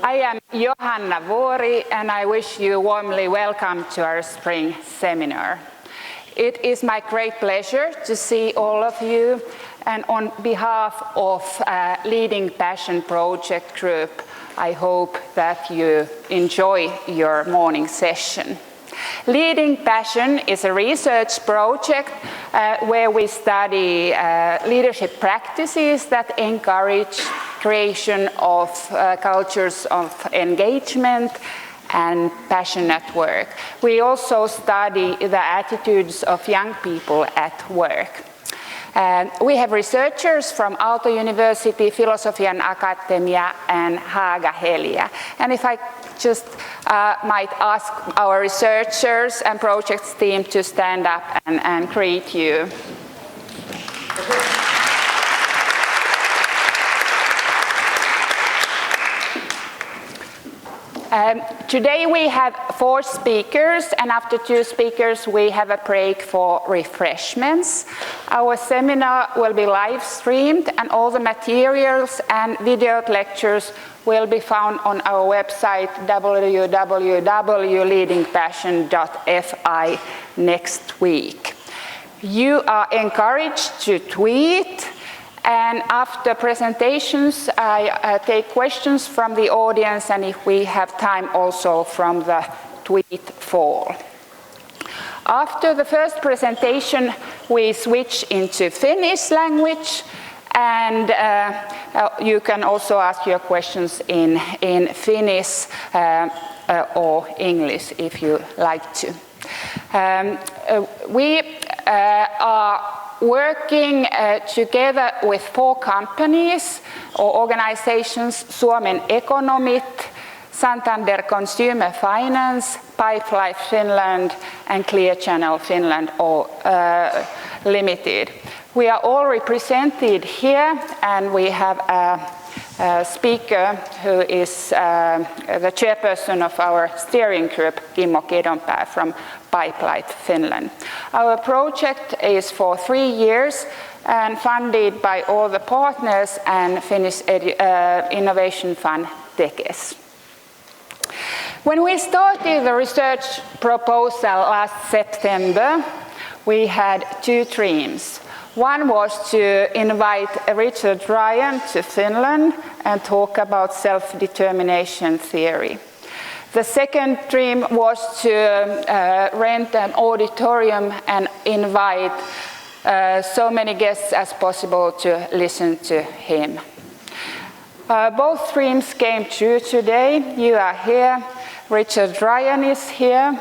I am Johanna Vuori, and I wish you warmly welcome to our spring seminar. It is my great pleasure to see all of you, and on behalf of Leading Passion Project Group, I hope that you enjoy your morning session. Leading Passion is a research project where we study leadership practices that encourage creation of cultures of engagement and passionate work. We also study the attitudes of young people at work. We have researchers from Aalto University, Filosofian Akatemia, and Haaga-Helia. And if I just might ask our researchers and projects team to stand up and greet you. Today we have 4 speakers, and after 2 speakers we have a break for refreshments. Our seminar will be live streamed, and all the materials and video lectures will be found on our website www.leadingpassion.fi next week. You are encouraged to tweet, and after presentations, I take questions from the audience, and if we have time, also from the tweet fall. After the first presentation, we switch into Finnish language, and you can also ask your questions in Finnish or English if you like to. We are working together with 4 companies or organizations: Suomen Economit, Santander Consumer Finance, Pipelife Finland, and Clear Channel Finland Limited. We are all represented here, and we have a speaker who is the chairperson of our steering group, Kimmo Kedonpää from Pipelife Finland. Our project is for 3 years and funded by all the partners and Finnish Innovation Fund, Tekes. When we started the research proposal last September, we had 2 dreams. One was to invite Richard Ryan to Finland and talk about self-determination theory. The second dream was to rent an auditorium and invite so many guests as possible to listen to him. Both dreams came true today. You are here, Richard Ryan is here,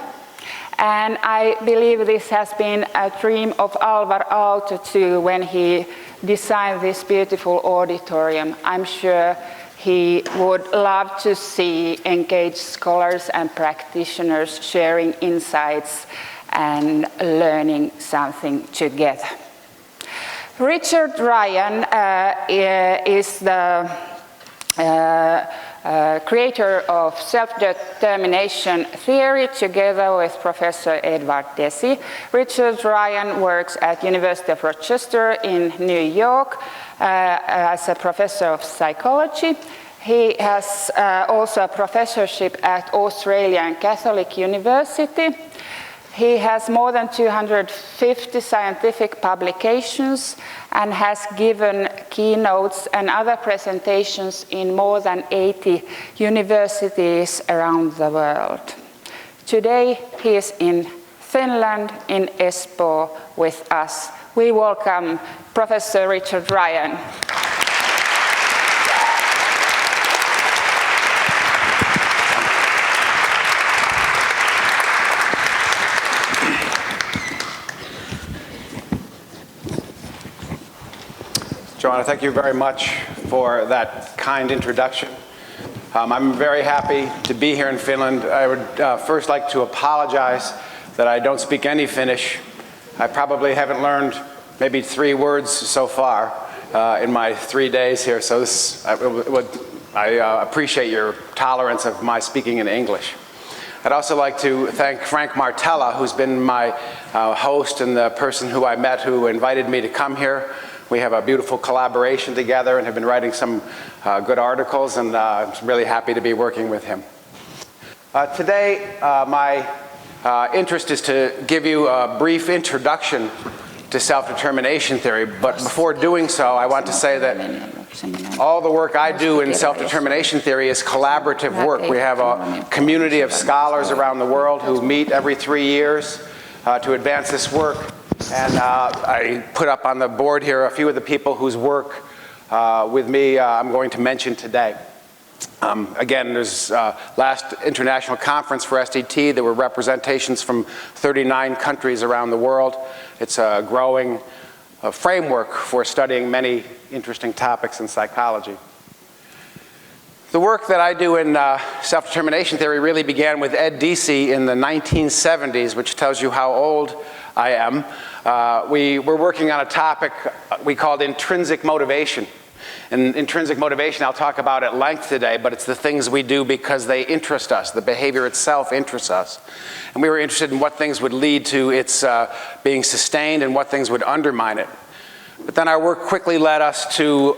and I believe this has been a dream of Alvar Aalto too when he designed this beautiful auditorium. I'm sure he would love to see engaged scholars and practitioners sharing insights and learning something together. Richard Ryan is the creator of self-determination theory together with Professor Edward Deci. Richard Ryan works at University of Rochester in New York as a professor of psychology. He has also a professorship at Australian Catholic University. He has more than 250 scientific publications and has given keynotes and other presentations in more than 80 universities around the world. Today he is in Finland, in Espoo, with us. We welcome Professor Richard Ryan. Joanna, thank you very much for that kind introduction. I'm very happy to be here in Finland. I would first like to apologize that I don't speak any Finnish. I probably haven't learned maybe 3 words so far in my 3 days here, so I appreciate your tolerance of my speaking in English. I'd also like to thank Frank Martella, who's been my host and the person who I met who invited me to come here. We have a beautiful collaboration together and have been writing some good articles, and I'm really happy to be working with him. Today, my interest is to give you a brief introduction to self-determination theory, but before doing so, I want to say that all the work I do in self-determination theory is collaborative work. We have a community of scholars around the world who meet every 3 years to advance this work. And I put up on the board here a few of the people whose work with me I'm going to mention today. Again, there's last international conference for SDT, there were representations from 39 countries around the world. It's a growing framework for studying many interesting topics in psychology. The work that I do in self-determination theory really began with Ed Deci in the 1970s, which tells you how old I am. We were working on a topic we called intrinsic motivation. And intrinsic motivation I'll talk about at length today, but it's the things we do because they interest us. The behavior itself interests us. And we were interested in what things would lead to its being sustained and what things would undermine it. But then our work quickly led us to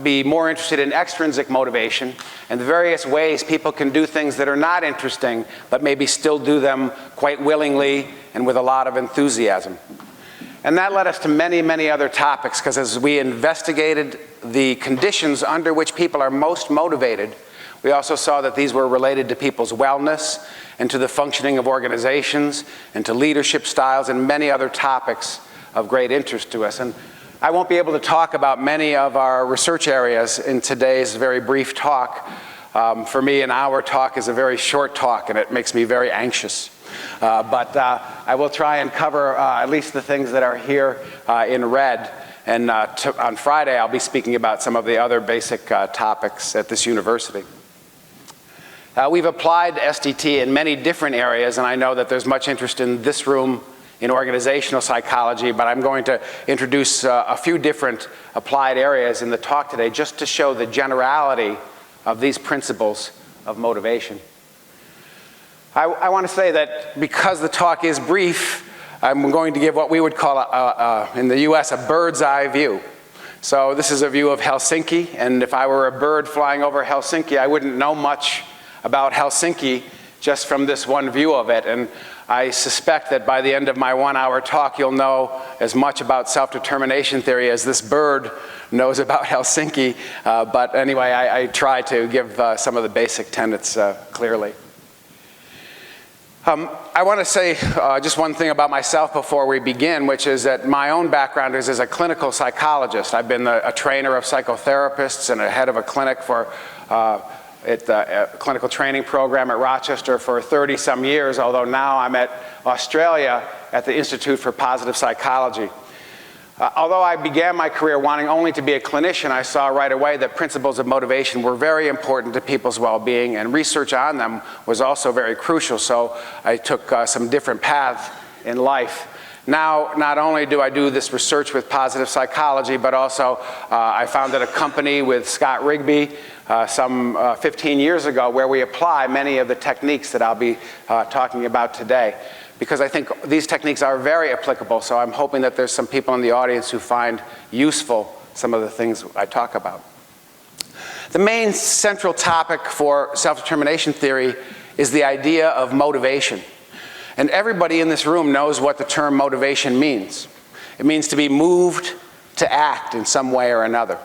be more interested in extrinsic motivation and the various ways people can do things that are not interesting, but maybe still do them quite willingly and with a lot of enthusiasm. And that led us to many, many other topics, because as we investigated the conditions under which people are most motivated, we also saw that these were related to people's wellness and to the functioning of organizations and to leadership styles and many other topics of great interest to us. And I won't be able to talk about many of our research areas in today's very brief talk. For me, an hour talk is a very short talk, and it makes me very anxious. But I will try and cover at least the things that are here in red. And on Friday, I'll be speaking about some of the other basic topics at this university. We've applied SDT in many different areas, and I know that there's much interest in this room in organizational psychology, but I'm going to introduce a few different applied areas in the talk today just to show the generality of these principles of motivation. I want to say that because the talk is brief, I'm going to give what we would call, in the US, a bird's eye view. So this is a view of Helsinki, and if I were a bird flying over Helsinki, I wouldn't know much about Helsinki just from this one view of it. And I suspect that by the end of my 1 hour talk, you'll know as much about self-determination theory as this bird knows about Helsinki. But anyway, I try to give some of the basic tenets clearly. I want to say just one thing about myself before we begin, which is that my own background is as a clinical psychologist. I've been a trainer of psychotherapists and a head of a clinic for at the clinical training program at Rochester for 30-some years, although now I'm at Australia at the Institute for Positive Psychology. Although I began my career wanting only to be a clinician, I saw right away that principles of motivation were very important to people's well-being, and research on them was also very crucial, so I took some different paths in life. Now, not only do I do this research with positive psychology, but also I founded a company with Scott Rigby some 15 years ago where we apply many of the techniques that I'll be talking about today, because I think these techniques are very applicable, so I'm hoping that there's some people in the audience who find useful some of the things I talk about. The main central topic for self-determination theory is the idea of motivation. And everybody in this room knows what the term motivation means. It means to be moved to act in some way or another.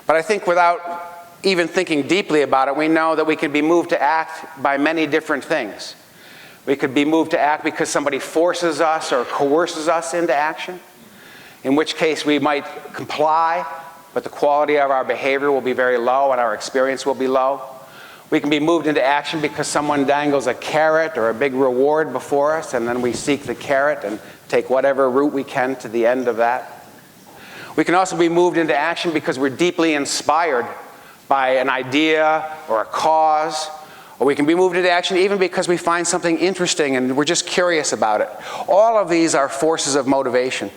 But I think without even thinking deeply about it, we know that we can be moved to act by many different things. We could be moved to act because somebody forces us or coerces us into action, in which case we might comply, but the quality of our behavior will be very low and our experience will be low. We can be moved into action because someone dangles a carrot or a big reward before us, and then we seek the carrot and take whatever route we can to the end of that. We can also be moved into action because we're deeply inspired by an idea or a cause, or we can be moved into action even because we find something interesting and we're just curious about it. All of these are forces of motivation.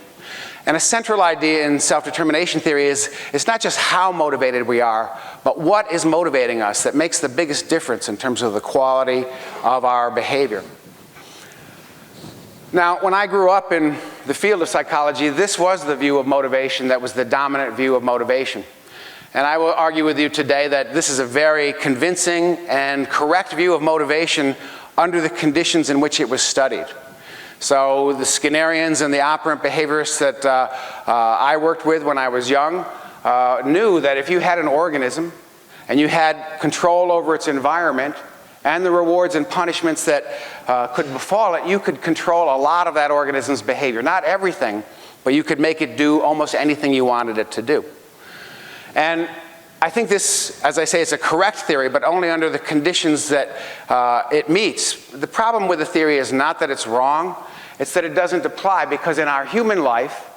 And a central idea in self-determination theory is it's not just how motivated we are, but what is motivating us that makes the biggest difference in terms of the quality of our behavior. Now, when I grew up in the field of psychology, this was the view of motivation that was the dominant view of motivation. And I will argue with you today that this is a very convincing and correct view of motivation under the conditions in which it was studied. So the Skinnerians and the operant behaviorists that I worked with when I was young knew that if you had an organism and you had control over its environment and the rewards and punishments that could befall it, you could control a lot of that organism's behavior. Not everything, but you could make it do almost anything you wanted it to do. And I think this, as I say, it's a correct theory, but only under the conditions that it meets. The problem with the theory is not that it's wrong, it's that it doesn't apply, because in our human life,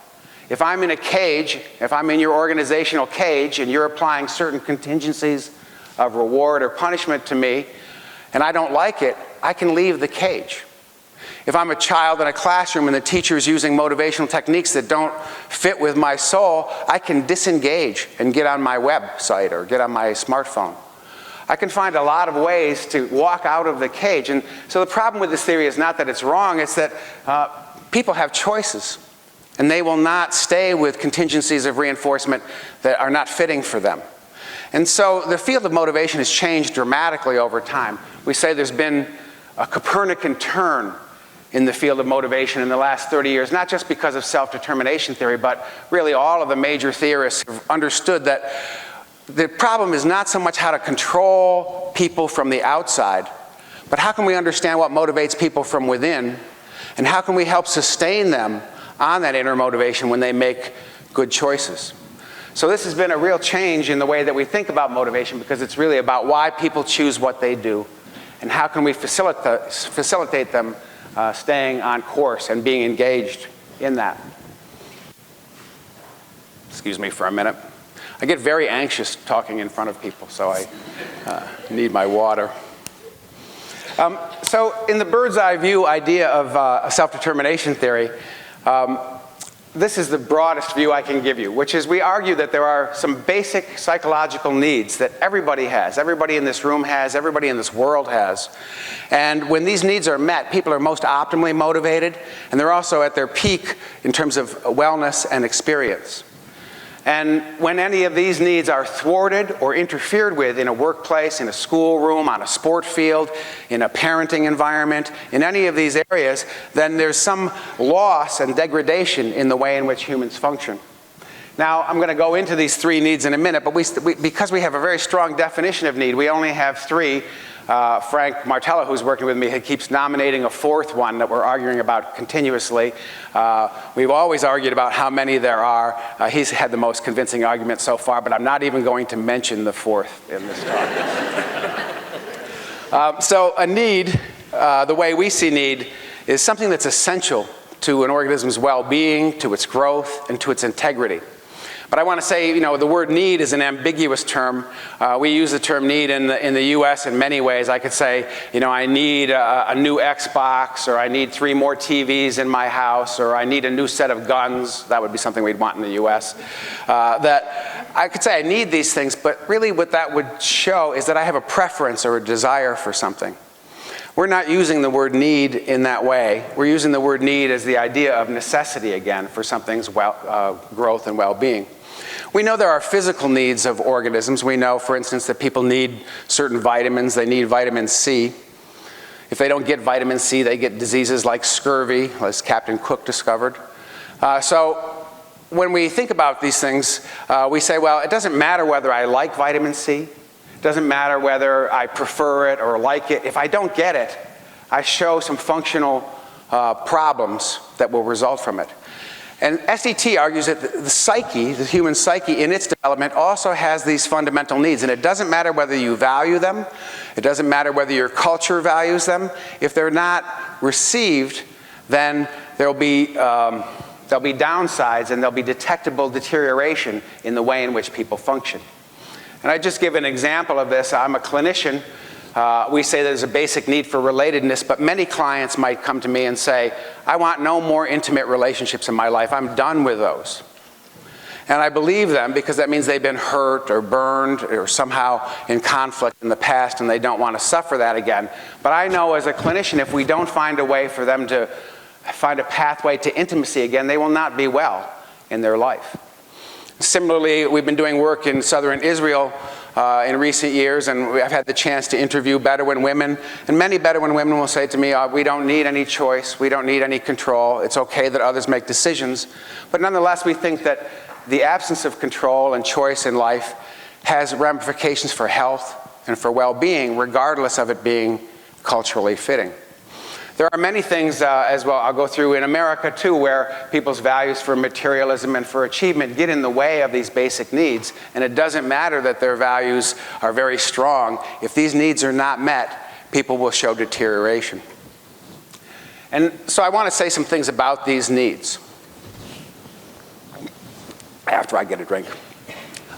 if I'm in a cage, if I'm in your organizational cage and you're applying certain contingencies of reward or punishment to me, and I don't like it, I can leave the cage. If I'm a child in a classroom and the teacher is using motivational techniques that don't fit with my soul, I can disengage and get on my website or get on my smartphone. I can find a lot of ways to walk out of the cage. And so the problem with this theory is not that it's wrong, it's that people have choices. And they will not stay with contingencies of reinforcement that are not fitting for them. And so the field of motivation has changed dramatically over time. We say there's been a Copernican turn in the field of motivation in the last 30 years, not just because of self-determination theory, but really all of the major theorists have understood that the problem is not so much how to control people from the outside, but how can we understand what motivates people from within, and how can we help sustain them on that inner motivation when they make good choices. So this has been a real change in the way that we think about motivation, because it's really about why people choose what they do, and how can we facilitate them staying on course and being engaged in that. Excuse me for a minute. I get very anxious talking in front of people, so I need my water. So in the bird's eye view idea of self-determination theory, this is the broadest view I can give you, which is we argue that there are some basic psychological needs that everybody has, everybody in this room has, everybody in this world has. And when these needs are met, people are most optimally motivated, and they're also at their peak in terms of wellness and experience. And when any of these needs are thwarted or interfered with in a workplace, in a schoolroom, on a sport field, in a parenting environment, in any of these areas, then there's some loss and degradation in the way in which humans function. Now, I'm going to go into these three needs in a minute, but because we have a very strong definition of need, we only have three. Frank Martello, who's working with me, he keeps nominating a fourth one that we're arguing about continuously. We've always argued about how many there are. He's had the most convincing argument so far, but I'm not even going to mention the fourth in this talk. So a need, the way we see need, is something that's essential to an organism's well-being, to its growth, and to its integrity. But I want to say, the word need is an ambiguous term. We use the term need in the US in many ways. I could say, I need a new Xbox, or I need 3 more TVs in my house, or I need a new set of guns. That would be something we'd want in the US. That I could say I need these things, but really what that would show is that I have a preference or a desire for something. We're not using the word need in that way. We're using the word need as the idea of necessity again for something's growth and well-being. We know there are physical needs of organisms. We know, for instance, that people need certain vitamins. They need vitamin C. If they don't get vitamin C, they get diseases like scurvy, as Captain Cook discovered. So when we think about these things, we say, well, it doesn't matter whether I like vitamin C. It doesn't matter whether I prefer it or like it. If I don't get it, I show some functional problems that will result from it. And SET argues that the psyche, the human psyche in its development, also has these fundamental needs. And it doesn't matter whether you value them. It doesn't matter whether your culture values them. If they're not received, then there'll be downsides and there'll be detectable deterioration in the way in which people function. And I just give an example of this. I'm a clinician. We say there's a basic need for relatedness, but many clients might come to me and say, I want no more intimate relationships in my life. I'm done with those. And I believe them because that means they've been hurt or burned or somehow in conflict in the past and they don't want to suffer that again. But I know as a clinician, if we don't find a way for them to find a pathway to intimacy again, they will not be well in their life. Similarly, we've been doing work in southern Israel in recent years, and I've had the chance to interview Bedouin women, and many Bedouin women will say to me, we don't need any choice, we don't need any control, it's okay that others make decisions, but nonetheless we think that the absence of control and choice in life has ramifications for health and for well-being, regardless of it being culturally fitting. There are many things as well, I'll go through in America too, where people's values for materialism and for achievement get in the way of these basic needs, and it doesn't matter that their values are very strong. If these needs are not met, people will show deterioration. And so I want to say some things about these needs after I get a drink.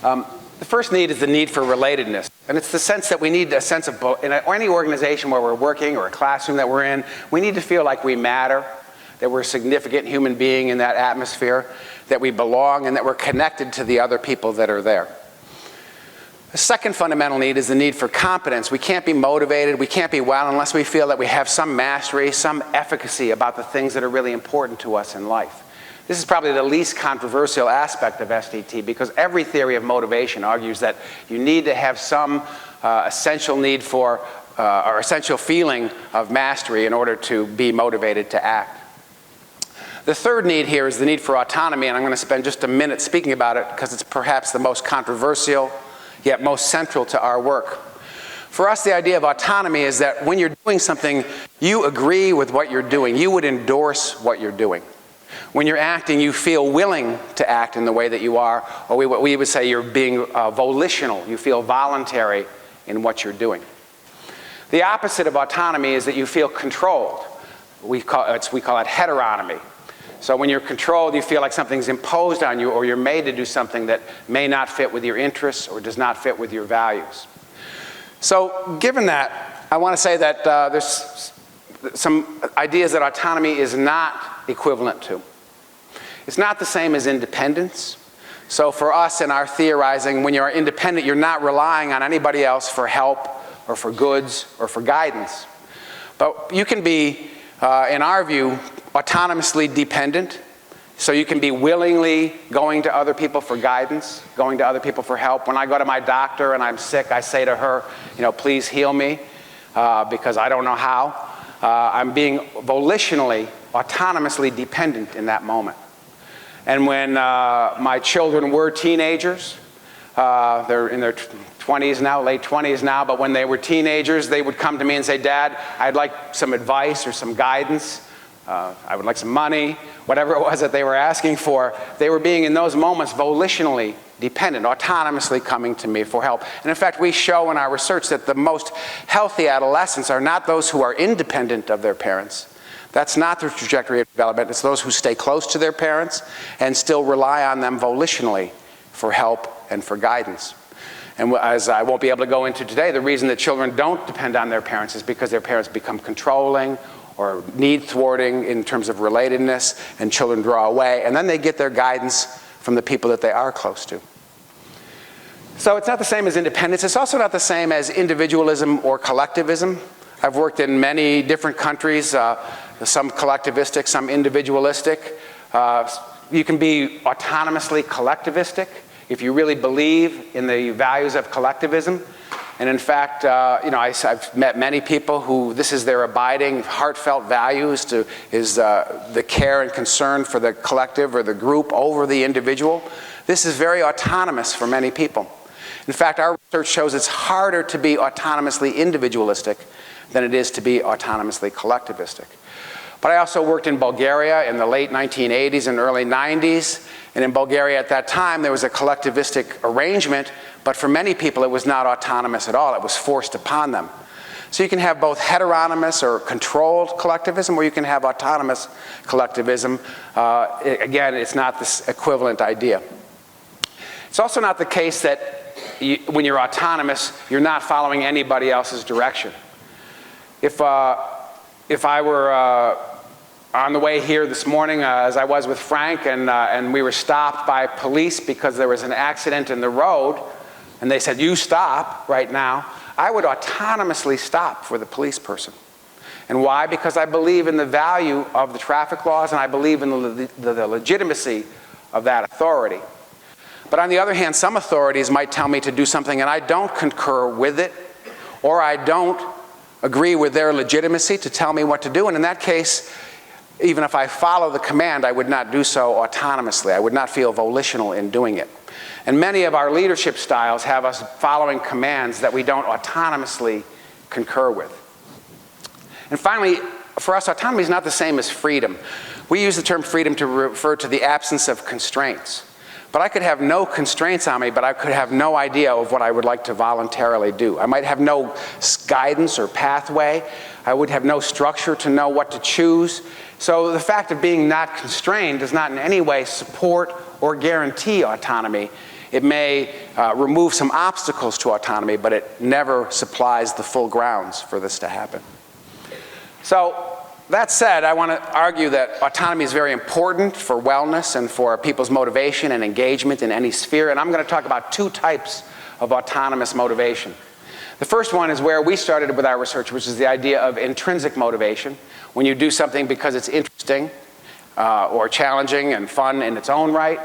The first need is the need for relatedness. And it's the sense that we need a sense of, in any organization where we're working or a classroom that we're in, we need to feel like we matter, that we're a significant human being in that atmosphere, that we belong, and that we're connected to the other people that are there. The second fundamental need is the need for competence. We can't be motivated, we can't be well unless we feel that we have some mastery, some efficacy about the things that are really important to us in life. This is probably the least controversial aspect of SDT, because every theory of motivation argues that you need to have some essential need for, or essential feeling of mastery in order to be motivated to act. The third need here is the need for autonomy, and I'm going to spend just a minute speaking about it because it's perhaps the most controversial, yet most central to our work. For us, the idea of autonomy is that when you're doing something, you agree with what you're doing. You would endorse what you're doing. When you're acting, you feel willing to act in the way that you are, or we would say you're being volitional. You feel voluntary in what you're doing. The opposite of autonomy is that you feel controlled. We call it heteronomy. So when you're controlled, you feel like something's imposed on you, or you're made to do something that may not fit with your interests or does not fit with your values. So given that, I want to say that there's some ideas that autonomy is not equivalent to. It's not the same as independence. So for us in our theorizing, when you're independent, you're not relying on anybody else for help or for goods or for guidance. But you can be, in our view, autonomously dependent. So you can be willingly going to other people for guidance, going to other people for help. When I go to my doctor and I'm sick, I say to her, please heal me because I don't know how. I'm being volitionally, autonomously dependent in that moment. And when my children were teenagers, they're in their 20s now, late 20s now, but when they were teenagers, they would come to me and say, Dad, I'd like some advice or some guidance. I would like some money, whatever it was that they were asking for. They were being, in those moments, volitionally dependent, autonomously coming to me for help. And in fact, we show in our research that the most healthy adolescents are not those who are independent of their parents. That's not the trajectory of development. It's those who stay close to their parents and still rely on them volitionally for help and for guidance. And as I won't be able to go into today, the reason that children don't depend on their parents is because their parents become controlling or need thwarting in terms of relatedness, and children draw away, and then they get their guidance from the people that they are close to. So it's not the same as independence. It's also not the same as individualism or collectivism. I've worked in many different countries, some collectivistic, some individualistic. You can be autonomously collectivistic if you really believe in the values of collectivism. And in fact, I've met many people who this is their abiding, heartfelt values is the care and concern for the collective or the group over the individual. This is very autonomous for many people. In fact, our research shows it's harder to be autonomously individualistic than it is to be autonomously collectivistic. But I also worked in Bulgaria in the late 1980s and early 90s. And in Bulgaria at that time, there was a collectivistic arrangement, but for many people it was not autonomous at all. It was forced upon them. So you can have both heteronomous or controlled collectivism, or you can have autonomous collectivism. Again, it's not this equivalent idea. It's also not the case that when you're autonomous, you're not following anybody else's direction. If I were on the way here this morning, as I was with Frank, and we were stopped by police because there was an accident in the road, and they said, you stop right now, I would autonomously stop for the police person. And why? Because I believe in the value of the traffic laws, and I believe in the legitimacy of that authority. But on the other hand, some authorities might tell me to do something and I don't concur with it, or I don't agree with their legitimacy to tell me what to do. And in that case, even if I follow the command, I would not do so autonomously. I would not feel volitional in doing it. And many of our leadership styles have us following commands that we don't autonomously concur with. And finally, for us, autonomy is not the same as freedom. We use the term freedom to refer to the absence of constraints. But I could have no constraints on me, but I could have no idea of what I would like to voluntarily do. I might have no guidance or pathway. I would have no structure to know what to choose. So the fact of being not constrained does not in any way support or guarantee autonomy. It may remove some obstacles to autonomy, but it never supplies the full grounds for this to happen. So that said, I want to argue that autonomy is very important for wellness and for people's motivation and engagement in any sphere. And I'm going to talk about two types of autonomous motivation. The first one is where we started with our research, which is the idea of intrinsic motivation, when you do something because it's interesting or challenging and fun in its own right.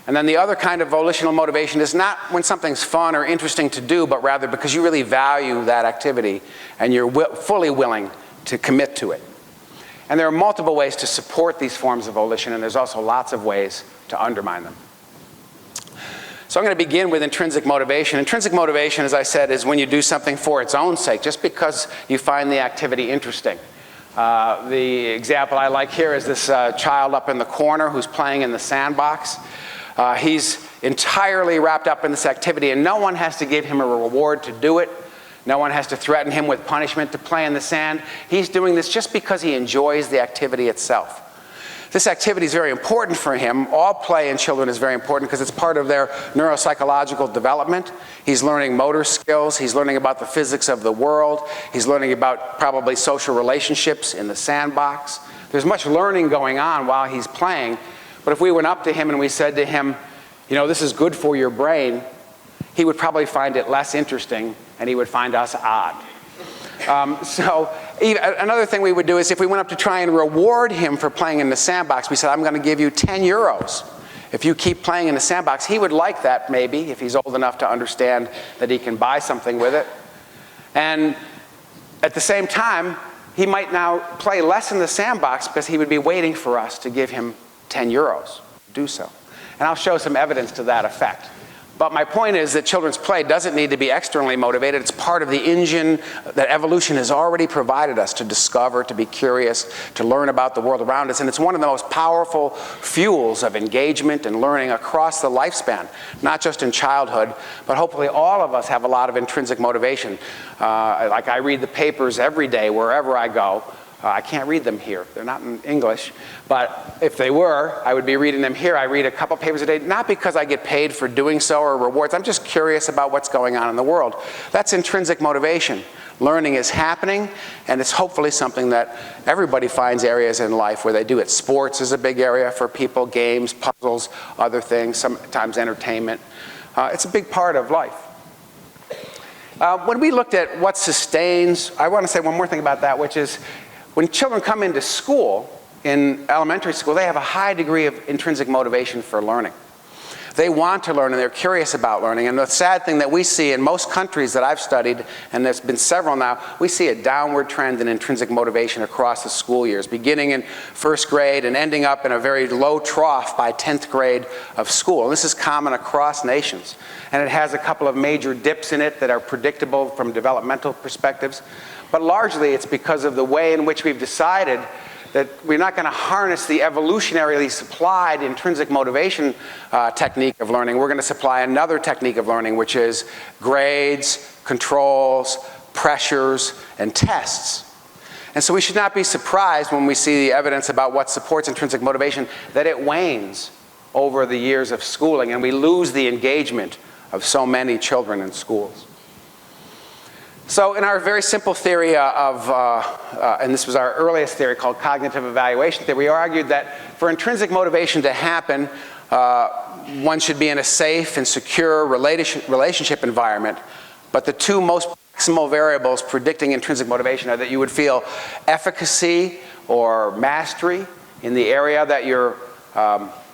And then the other kind of volitional motivation is not when something's fun or interesting to do, but rather because you really value that activity and you're fully willing to commit to it. And there are multiple ways to support these forms of volition, and there's also lots of ways to undermine them. So I'm going to begin with intrinsic motivation. Intrinsic motivation, as I said, is when you do something for its own sake, just because you find the activity interesting. The example I like here is this child up in the corner who's playing in the sandbox. He's entirely wrapped up in this activity, and no one has to give him a reward to do it. No one has to threaten him with punishment to play in the sand. He's doing this just because he enjoys the activity itself. This activity is very important for him. All play in children is very important because it's part of their neuropsychological development. He's learning motor skills. He's learning about the physics of the world. He's learning about probably social relationships in the sandbox. There's much learning going on while he's playing. But if we went up to him and we said to him, you know, this is good for your brain, he would probably find it less interesting, and he would find us odd. Another thing we would do is if we went up to try and reward him for playing in the sandbox, we said, I'm going to give you 10 euros if you keep playing in the sandbox. He would like that, maybe, if he's old enough to understand that he can buy something with it. And at the same time, he might now play less in the sandbox because he would be waiting for us to give him 10 euros to do so. And I'll show some evidence to that effect. But my point is that children's play doesn't need to be externally motivated. It's part of the engine that evolution has already provided us to discover, to be curious, to learn about the world around us. And it's one of the most powerful fuels of engagement and learning across the lifespan, not just in childhood, but hopefully all of us have a lot of intrinsic motivation. Like I read the papers every day wherever I go. I can't read them here. They're not in English. But if they were, I would be reading them here. I read a couple papers a day, not because I get paid for doing so or rewards. I'm just curious about what's going on in the world. That's intrinsic motivation. Learning is happening, and it's hopefully something that everybody finds areas in life where they do it. Sports is a big area for people, games, puzzles, other things, sometimes entertainment. It's a big part of life. When we looked at what sustains, I want to say one more thing about that, which is when children come into school, in elementary school, they have a high degree of intrinsic motivation for learning. They want to learn and they're curious about learning. And the sad thing that we see in most countries that I've studied, and there's been several now, we see a downward trend in intrinsic motivation across the school years, beginning in first grade and ending up in a very low trough by 10th grade of school. And this is common across nations. And it has a couple of major dips in it that are predictable from developmental perspectives. But largely it's because of the way in which we've decided that we're not going to harness the evolutionarily supplied intrinsic motivation technique of learning. We're going to supply another technique of learning, which is grades, controls, pressures, and tests. And so we should not be surprised when we see the evidence about what supports intrinsic motivation, that it wanes over the years of schooling, and we lose the engagement of so many children in schools. So in our very simple theory and this was our earliest theory called cognitive evaluation theory, we argued that for intrinsic motivation to happen, one should be in a safe and secure relationship environment. But the two most maximal variables predicting intrinsic motivation are that you would feel efficacy or mastery in the area that you're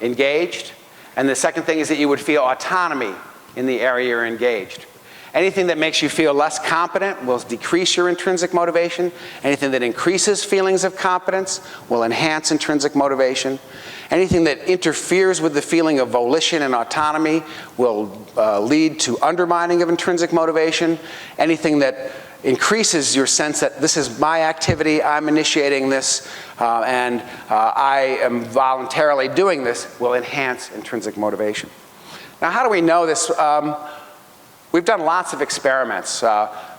engaged. And the second thing is that you would feel autonomy in the area you're engaged. Anything that makes you feel less competent will decrease your intrinsic motivation. Anything that increases feelings of competence will enhance intrinsic motivation. Anything that interferes with the feeling of volition and autonomy will lead to undermining of intrinsic motivation. Anything that increases your sense that this is my activity, I'm initiating this, and I am voluntarily doing this will enhance intrinsic motivation. Now, how do we know this? We've done lots of experiments.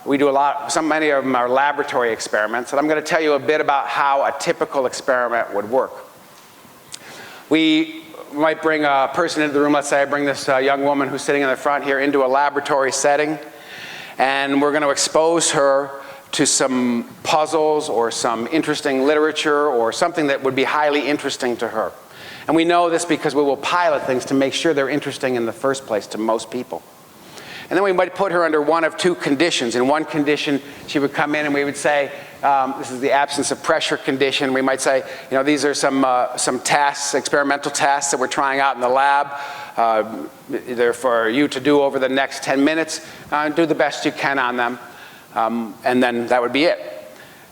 We do many of them are laboratory experiments, and I'm going to tell you a bit about how a typical experiment would work. We might bring a person into the room. Let's say I bring this young woman who's sitting in the front here into a laboratory setting, and we're going to expose her to some puzzles or some interesting literature or something that would be highly interesting to her. And we know this because we will pilot things to make sure they're interesting in the first place to most people. And then we might put her under one of two conditions. In one condition, she would come in and we would say, this is the absence of pressure condition. We might say, these are some tasks, experimental tasks that we're trying out in the lab. They're for you to do over the next 10 minutes. Do the best you can on them. And then that would be it.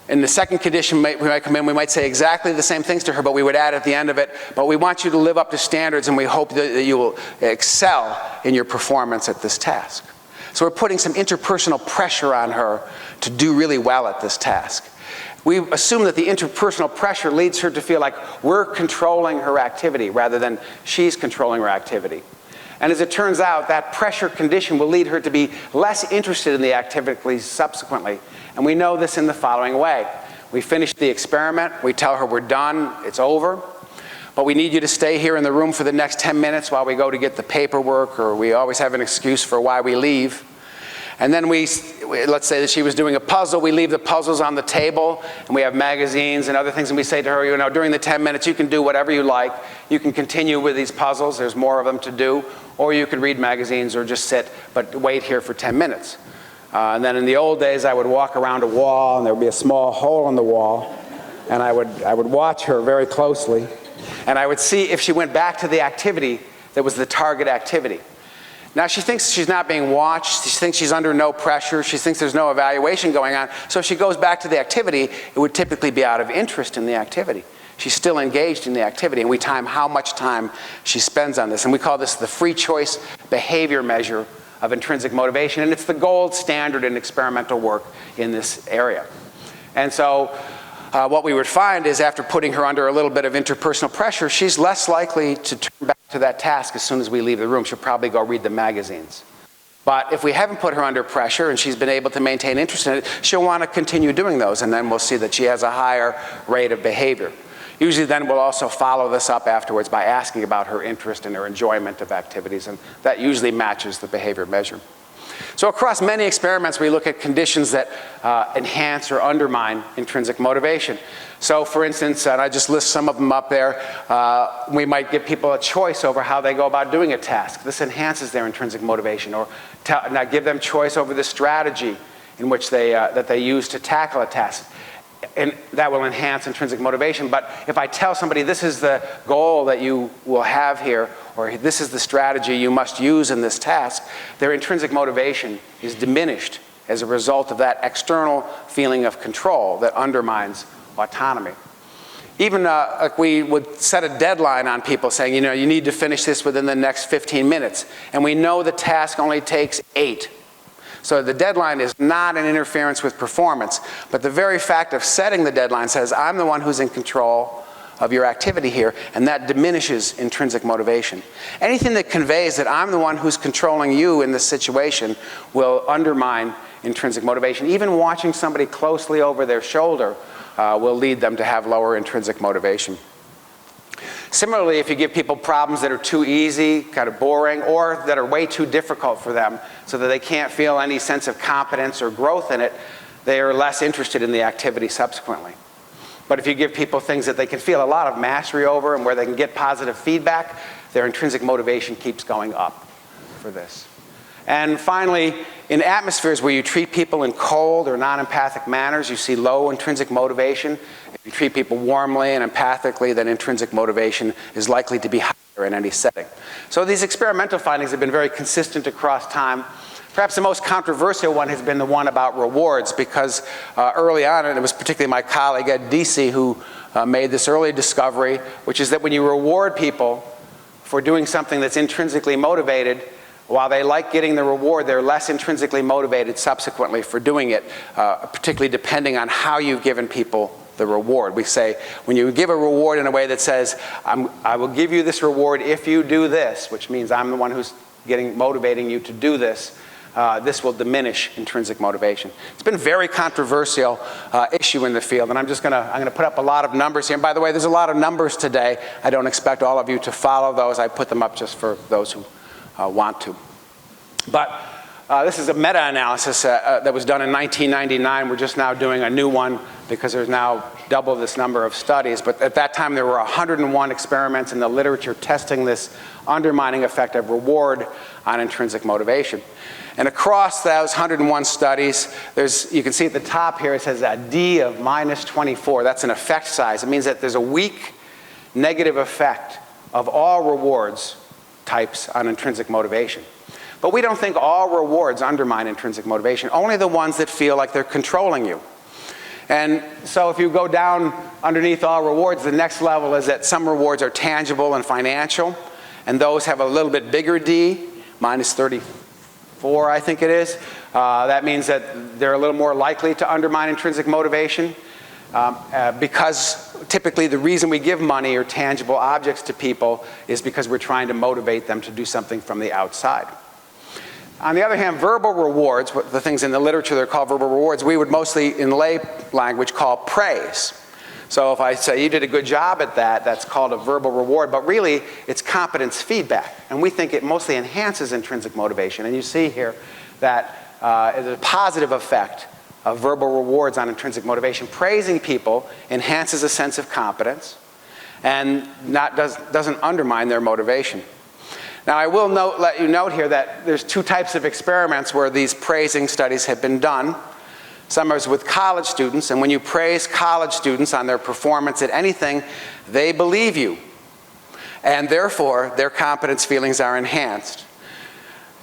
In the second condition, we might come in, we might say exactly the same things to her, but we would add at the end of it, but we want you to live up to standards and we hope that you will excel in your performance at this task. So we're putting some interpersonal pressure on her to do really well at this task. We assume that the interpersonal pressure leads her to feel like we're controlling her activity rather than she's controlling her activity. And as it turns out, that pressure condition will lead her to be less interested in the activity subsequently. And we know this in the following way. We finish the experiment, we tell her we're done, it's over, but we need you to stay here in the room for the next 10 minutes while we go to get the paperwork, or we always have an excuse for why we leave. And then let's say that she was doing a puzzle, we leave the puzzles on the table, and we have magazines and other things, and we say to her, during the 10 minutes you can do whatever you like. You can continue with these puzzles, there's more of them to do, or you could read magazines or just sit, but wait here for 10 minutes. And then in the old days, I would walk around a wall, and there would be a small hole in the wall, and I would watch her very closely, and I would see if she went back to the activity that was the target activity. Now, she thinks she's not being watched, she thinks she's under no pressure, she thinks there's no evaluation going on, so if she goes back to the activity, it would typically be out of interest in the activity. She's still engaged in the activity, and we time how much time she spends on this, and we call this the free choice behavior measure of intrinsic motivation, and it's the gold standard in experimental work in this area. And so what we would find is after putting her under a little bit of interpersonal pressure, she's less likely to turn back to that task as soon as we leave the room. She'll probably go read the magazines. But if we haven't put her under pressure and she's been able to maintain interest in it, she'll want to continue doing those, and then we'll see that she has a higher rate of behavior. Usually then we'll also follow this up afterwards by asking about her interest and her enjoyment of activities, and that usually matches the behavior measure. So across many experiments, we look at conditions that enhance or undermine intrinsic motivation. So for instance, and I just list some of them up there, we might give people a choice over how they go about doing a task. This enhances their intrinsic motivation, or now give them choice over the strategy in which that they use to tackle a task. And that will enhance intrinsic motivation. But if I tell somebody this is the goal that you will have here, or this is the strategy you must use in this task, their intrinsic motivation is diminished as a result of that external feeling of control that undermines autonomy. Even like we would set a deadline on people saying, you need to finish this within the next 15 minutes. And we know the task only takes 8. So the deadline is not an interference with performance, but the very fact of setting the deadline says, I'm the one who's in control of your activity here, and that diminishes intrinsic motivation. Anything that conveys that I'm the one who's controlling you in this situation will undermine intrinsic motivation. Even watching somebody closely over their shoulder will lead them to have lower intrinsic motivation. Similarly, if you give people problems that are too easy, kind of boring, or that are way too difficult for them so that they can't feel any sense of competence or growth in it, they are less interested in the activity subsequently. But if you give people things that they can feel a lot of mastery over and where they can get positive feedback, their intrinsic motivation keeps going up for this. And finally, in atmospheres where you treat people in cold or non-empathic manners, you see low intrinsic motivation. If you treat people warmly and empathically, then intrinsic motivation is likely to be higher in any setting. So these experimental findings have been very consistent across time. Perhaps the most controversial one has been the one about rewards, because early on, and it was particularly my colleague Ed Deasy who made this early discovery, which is that when you reward people for doing something that's intrinsically motivated, while they like getting the reward, they're less intrinsically motivated subsequently for doing it, particularly depending on how you've given people the reward. We say, when you give a reward in a way that says, I will give you this reward if you do this, which means I'm the one who's motivating you to do this, this will diminish intrinsic motivation. It's been a very controversial issue in the field, and I'm going to put up a lot of numbers here. And by the way, there's a lot of numbers today. I don't expect all of you to follow those. I put them up just for those who want to. But this is a meta-analysis that was done in 1999. We're just now doing a new one because there's now double this number of studies. But at that time, there were 101 experiments in the literature testing this undermining effect of reward on intrinsic motivation. And across those 101 studies, you can see at the top here, it says a D of minus 24. That's an effect size. It means that there's a weak negative effect of all rewards types on intrinsic motivation. But we don't think all rewards undermine intrinsic motivation, only the ones that feel like they're controlling you. And so if you go down underneath all rewards, the next level is that some rewards are tangible and financial, and those have a little bit bigger D, minus 34, I think it is. That means that they're a little more likely to undermine intrinsic motivation. Because typically the reason we give money or tangible objects to people is because we're trying to motivate them to do something from the outside. On the other hand, verbal rewards, the things in the literature that are called verbal rewards, we would mostly in lay language call praise. So if I say you did a good job at that, that's called a verbal reward, but really it's competence feedback. And we think it mostly enhances intrinsic motivation. And you see here that there's a positive effect of verbal rewards on intrinsic motivation. Praising people enhances a sense of competence and doesn't undermine their motivation. Now I will let you note here that there's two types of experiments where these praising studies have been done. Some is with college students, and when you praise college students on their performance at anything, they believe you, and therefore their competence feelings are enhanced.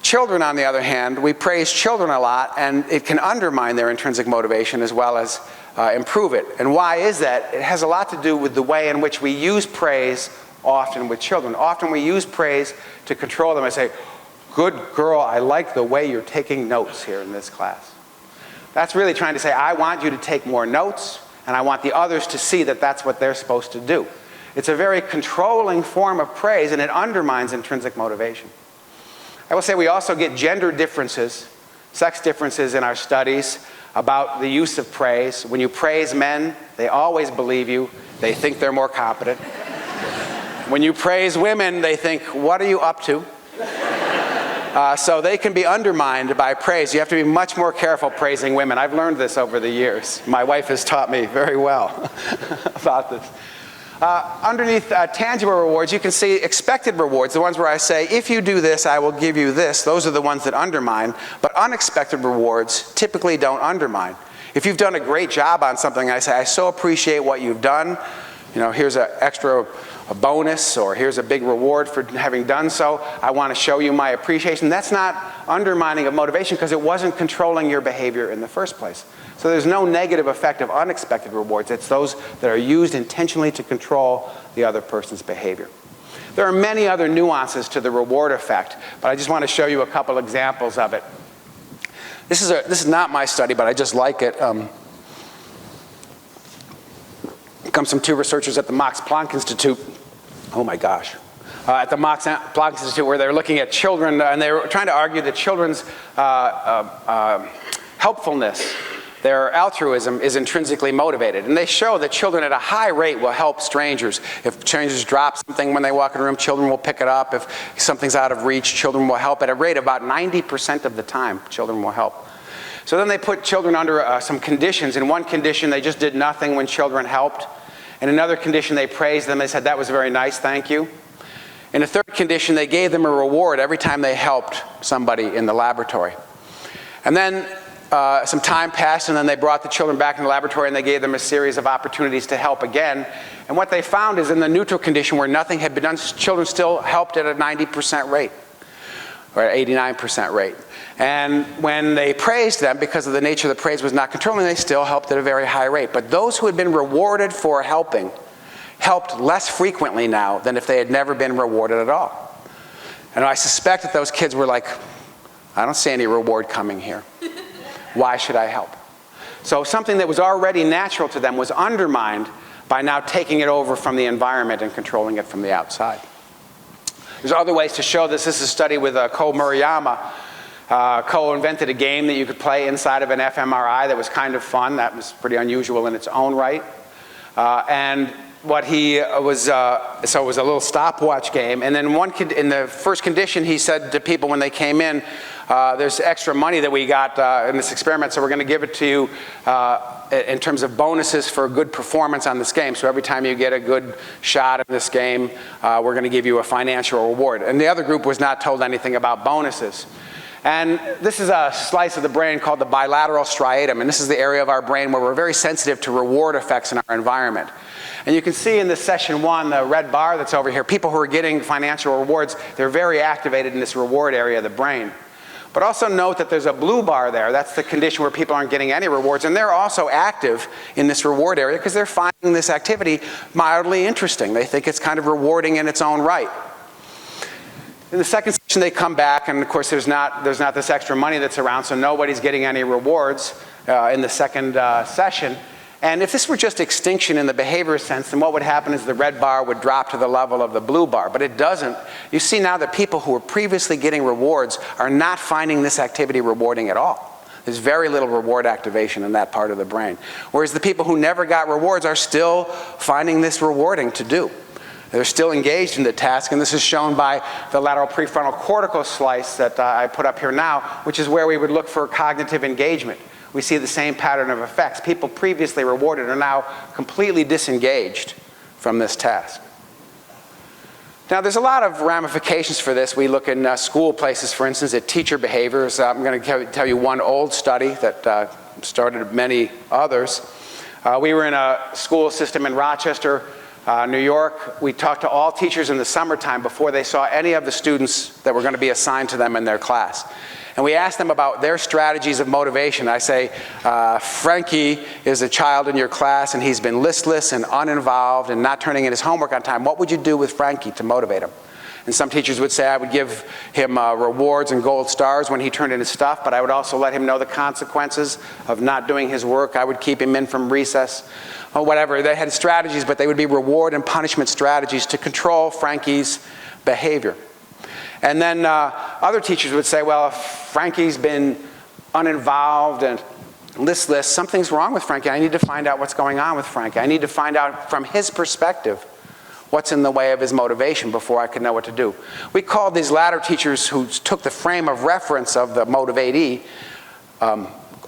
Children, on the other hand, we praise children a lot, and it can undermine their intrinsic motivation as well as improve it. And why is that? It has a lot to do with the way in which we use praise often with children. Often we use praise to control them. I say, good girl, I like the way you're taking notes here in this class. That's really trying to say, I want you to take more notes, and I want the others to see that that's what they're supposed to do. It's a very controlling form of praise, and it undermines intrinsic motivation. I will say we also get gender differences, sex differences in our studies about the use of praise. When you praise men, they always believe you. They think they're more competent. When you praise women, they think, what are you up to? So they can be undermined by praise. You have to be much more careful praising women. I've learned this over the years. My wife has taught me very well about this. Underneath tangible rewards, you can see expected rewards, the ones where I say, if you do this, I will give you this. Those are the ones that undermine. But unexpected rewards typically don't undermine. If you've done a great job on something, I say, I so appreciate what you've done. You know, here's an extra bonus, or here's a big reward for having done so. I want to show you my appreciation. That's not undermining of motivation because it wasn't controlling your behavior in the first place. So there's no negative effect of unexpected rewards. It's those that are used intentionally to control the other person's behavior. There are many other nuances to the reward effect, but I just want to show you a couple examples of it. This is not my study, but I just like it. It comes from two researchers at the Max Planck Institute. Oh my gosh. At the Max Planck Institute, where they're looking at children, and they were trying to argue that children's helpfulness, their altruism, is intrinsically motivated. And they show that children at a high rate will help strangers. If strangers drop something when they walk in a room, children will pick it up. If something's out of reach, children will help. At a rate of about 90% of the time, children will help. So then they put children under some conditions. In one condition, they just did nothing when children helped. In another condition, they praised them. They said, that was very nice, thank you. In the third condition, they gave them a reward every time they helped somebody in the laboratory. And then some time passed, and then they brought the children back in the laboratory and they gave them a series of opportunities to help again. And what they found is in the neutral condition where nothing had been done, children still helped at a 90% rate, or 89% rate. And when they praised them, because of the nature of the praise was not controlling, they still helped at a very high rate. But those who had been rewarded for helping helped less frequently now than if they had never been rewarded at all. And I suspect that those kids were like, I don't see any reward coming here. Why should I help? So something that was already natural to them was undermined by now taking it over from the environment and controlling it from the outside. There's other ways to show this. This is a study with Ko Murayama. Ko invented a game that you could play inside of an fMRI that was kind of fun. That was pretty unusual in its own right. And what he was, so it was a little stopwatch game. And then in the first condition, he said to people when they came in, there's extra money that we got in this experiment, so we're going to give it to you in terms of bonuses for good performance on this game. So every time you get a good shot of this game, we're going to give you a financial reward. And the other group was not told anything about bonuses. And this is a slice of the brain called the bilateral striatum, and this is the area of our brain where we're very sensitive to reward effects in our environment. And you can see in this session 1, the red bar that's over here, people who are getting financial rewards, they're very activated in this reward area of the brain. But also note that there's a blue bar there. That's the condition where people aren't getting any rewards, and they're also active in this reward area because they're finding this activity mildly interesting. They think it's kind of rewarding in its own right. In the second session, they come back, and of course there's not this extra money that's around, so nobody's getting any rewards in the second session. And if this were just extinction in the behavior sense, then what would happen is the red bar would drop to the level of the blue bar. But it doesn't. You see now that people who were previously getting rewards are not finding this activity rewarding at all. There's very little reward activation in that part of the brain. Whereas the people who never got rewards are still finding this rewarding to do. They're still engaged in the task, and this is shown by the lateral prefrontal cortical slice that I put up here now, which is where we would look for cognitive engagement. We see the same pattern of effects. People previously rewarded are now completely disengaged from this task. Now, there's a lot of ramifications for this. We look in school places, for instance, at teacher behaviors. I'm going to tell you one old study that started many others. We were in a school system in Rochester, New York. We talked to all teachers in the summertime before they saw any of the students that were going to be assigned to them in their class. And we asked them about their strategies of motivation. I say, Frankie is a child in your class and he's been listless and uninvolved and not turning in his homework on time. What would you do with Frankie to motivate him? And some teachers would say I would give him rewards and gold stars when he turned in his stuff, but I would also let him know the consequences of not doing his work. I would keep him in from recess or whatever. They had strategies, but they would be reward and punishment strategies to control Frankie's behavior. And then other teachers would say, well, if Frankie's been uninvolved and listless, something's wrong with Frankie. I need to find out what's going on with Frankie. I need to find out from his perspective what's in the way of his motivation before I can know what to do. We called these latter teachers who took the frame of reference of the motivatee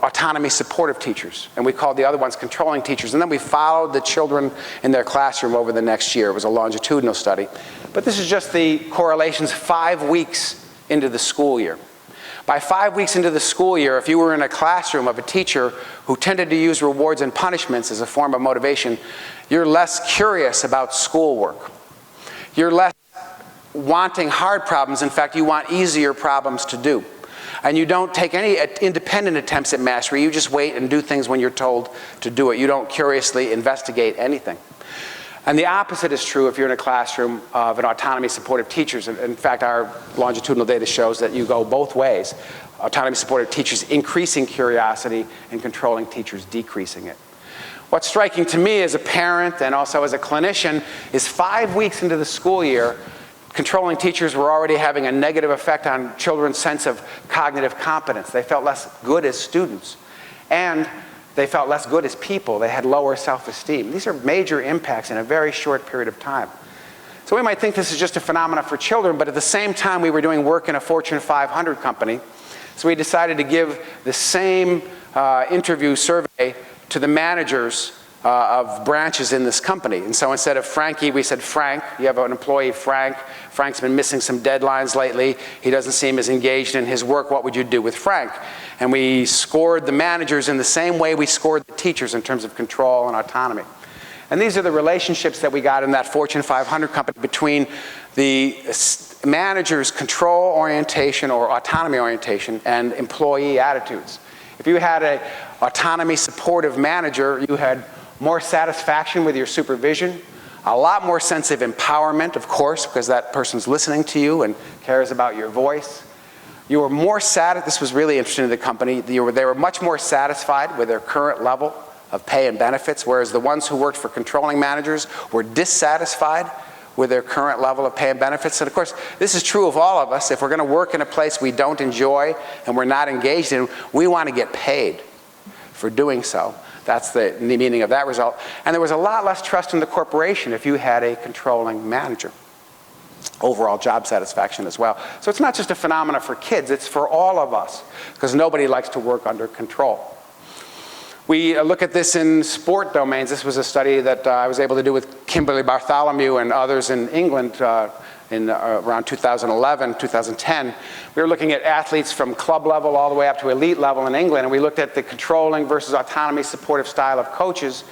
autonomy-supportive teachers. And we called the other ones controlling teachers. And then we followed the children in their classroom over the next year. It was a longitudinal study. But this is just the correlations 5 weeks into the school year. By 5 weeks into the school year, if you were in a classroom of a teacher who tended to use rewards and punishments as a form of motivation, you're less curious about schoolwork. You're less wanting hard problems. In fact, you want easier problems to do. And you don't take any independent attempts at mastery. You just wait and do things when you're told to do it. You don't curiously investigate anything. And the opposite is true if you're in a classroom of an autonomy-supportive teachers. In fact, our longitudinal data shows that you go both ways. Autonomy-supportive teachers increasing curiosity and controlling teachers decreasing it. What's striking to me as a parent and also as a clinician is 5 weeks into the school year, controlling teachers were already having a negative effect on children's sense of cognitive competence. They felt less good as students. And they felt less good as people. They had lower self-esteem. These are major impacts in a very short period of time. So we might think this is just a phenomenon for children, but at the same time we were doing work in a Fortune 500 company. So we decided to give the same interview survey to the managers of branches in this company. And so instead of Frankie, we said Frank. You have an employee, Frank. Frank's been missing some deadlines lately. He doesn't seem as engaged in his work. What would you do with Frank? And we scored the managers in the same way we scored the teachers in terms of control and autonomy. And these are the relationships that we got in that Fortune 500 company between the manager's control orientation or autonomy orientation and employee attitudes. If you had an autonomy-supportive manager, you had more satisfaction with your supervision, a lot more sense of empowerment, of course, because that person's listening to you and cares about your voice. You were more this was really interesting to the company, they were much more satisfied with their current level of pay and benefits, whereas the ones who worked for controlling managers were dissatisfied with their current level of pay and benefits. And of course, this is true of all of us. If we're going to work in a place we don't enjoy and we're not engaged in, we want to get paid for doing so. That's the meaning of that result. And there was a lot less trust in the corporation if you had a controlling manager. Overall job satisfaction as well. So it's not just a phenomenon for kids, it's for all of us, because nobody likes to work under control. We look at this in sport domains. This was a study that I was able to do with Kimberly Bartholomew and others in England around 2011, 2010. We were looking at athletes from club level all the way up to elite level in England, and we looked at the controlling versus autonomy-supportive style of coaches.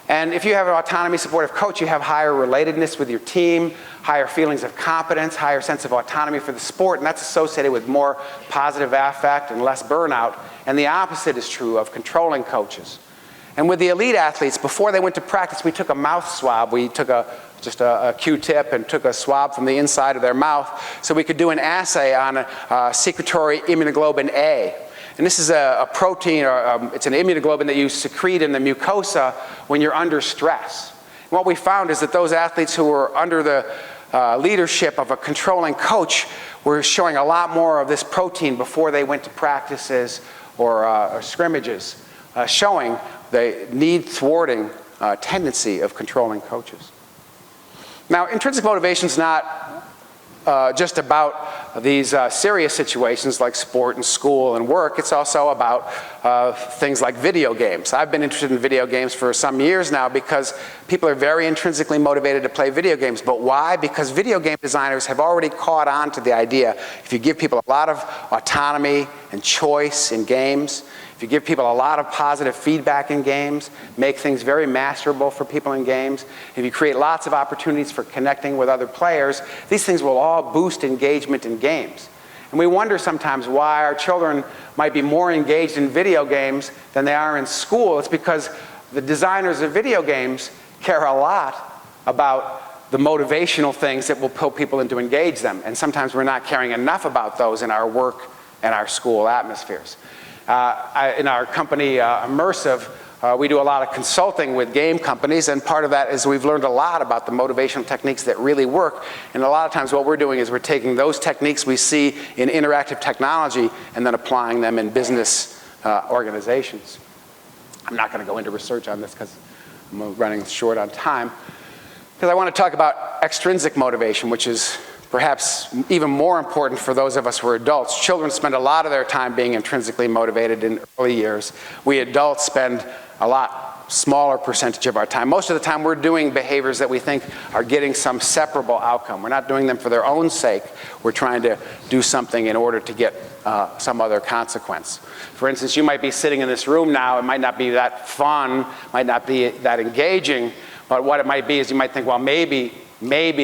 And if you have an autonomy-supportive coach, you have higher relatedness with your team, higher feelings of competence, higher sense of autonomy for the sport, and that's associated with more positive affect and less burnout. And the opposite is true of controlling coaches. And with the elite athletes, before they went to practice, we took a mouth swab. We took just a Q-tip and took a swab from the inside of their mouth so we could do an assay on secretory immunoglobulin A. And this is a protein, or it's an immunoglobulin that you secrete in the mucosa when you're under stress. And what we found is that those athletes who were under the leadership of a controlling coach were showing a lot more of this protein before they went to practices or scrimmages, showing the thwarting tendency of controlling coaches. Now, intrinsic motivation is not just about these serious situations like sport and school and work. It's also about things like video games. I've been interested in video games for some years now because people are very intrinsically motivated to play video games. But why? Because video game designers have already caught on to the idea if you give people a lot of autonomy and choice in games, if you give people a lot of positive feedback in games, make things very masterable for people in games, if you create lots of opportunities for connecting with other players, these things will all boost engagement in games. And we wonder sometimes why our children might be more engaged in video games than they are in school. It's because the designers of video games care a lot about the motivational things that will pull people in to engage them. And sometimes we're not caring enough about those in our work and our school atmospheres. In our company, Immersive, we do a lot of consulting with game companies, and part of that is we've learned a lot about the motivational techniques that really work. And a lot of times what we're doing is we're taking those techniques we see in interactive technology and then applying them in business organizations. I'm not going to go into research on this because I'm running short on time. Because I want to talk about extrinsic motivation, which is perhaps even more important for those of us who are adults. Children spend a lot of their time being intrinsically motivated in early years. We adults spend a lot smaller percentage of our time. Most of the time we're doing behaviors that we think are getting some separable outcome. We're not doing them for their own sake. We're trying to do something in order to get some other consequence. For instance, you might be sitting in this room now. It might not be that fun, might not be that engaging, but what it might be is you might think, well, maybe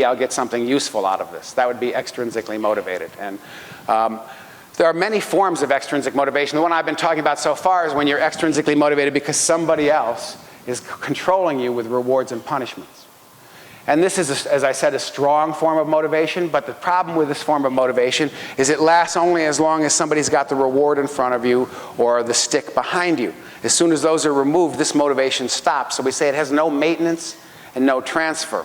I'll get something useful out of this. That would be extrinsically motivated. And there are many forms of extrinsic motivation. The one I've been talking about so far is when you're extrinsically motivated because somebody else is controlling you with rewards and punishments. And this is, as I said, a strong form of motivation, but the problem with this form of motivation is it lasts only as long as somebody's got the reward in front of you or the stick behind you. As soon as those are removed, this motivation stops. So we say it has no maintenance and no transfer.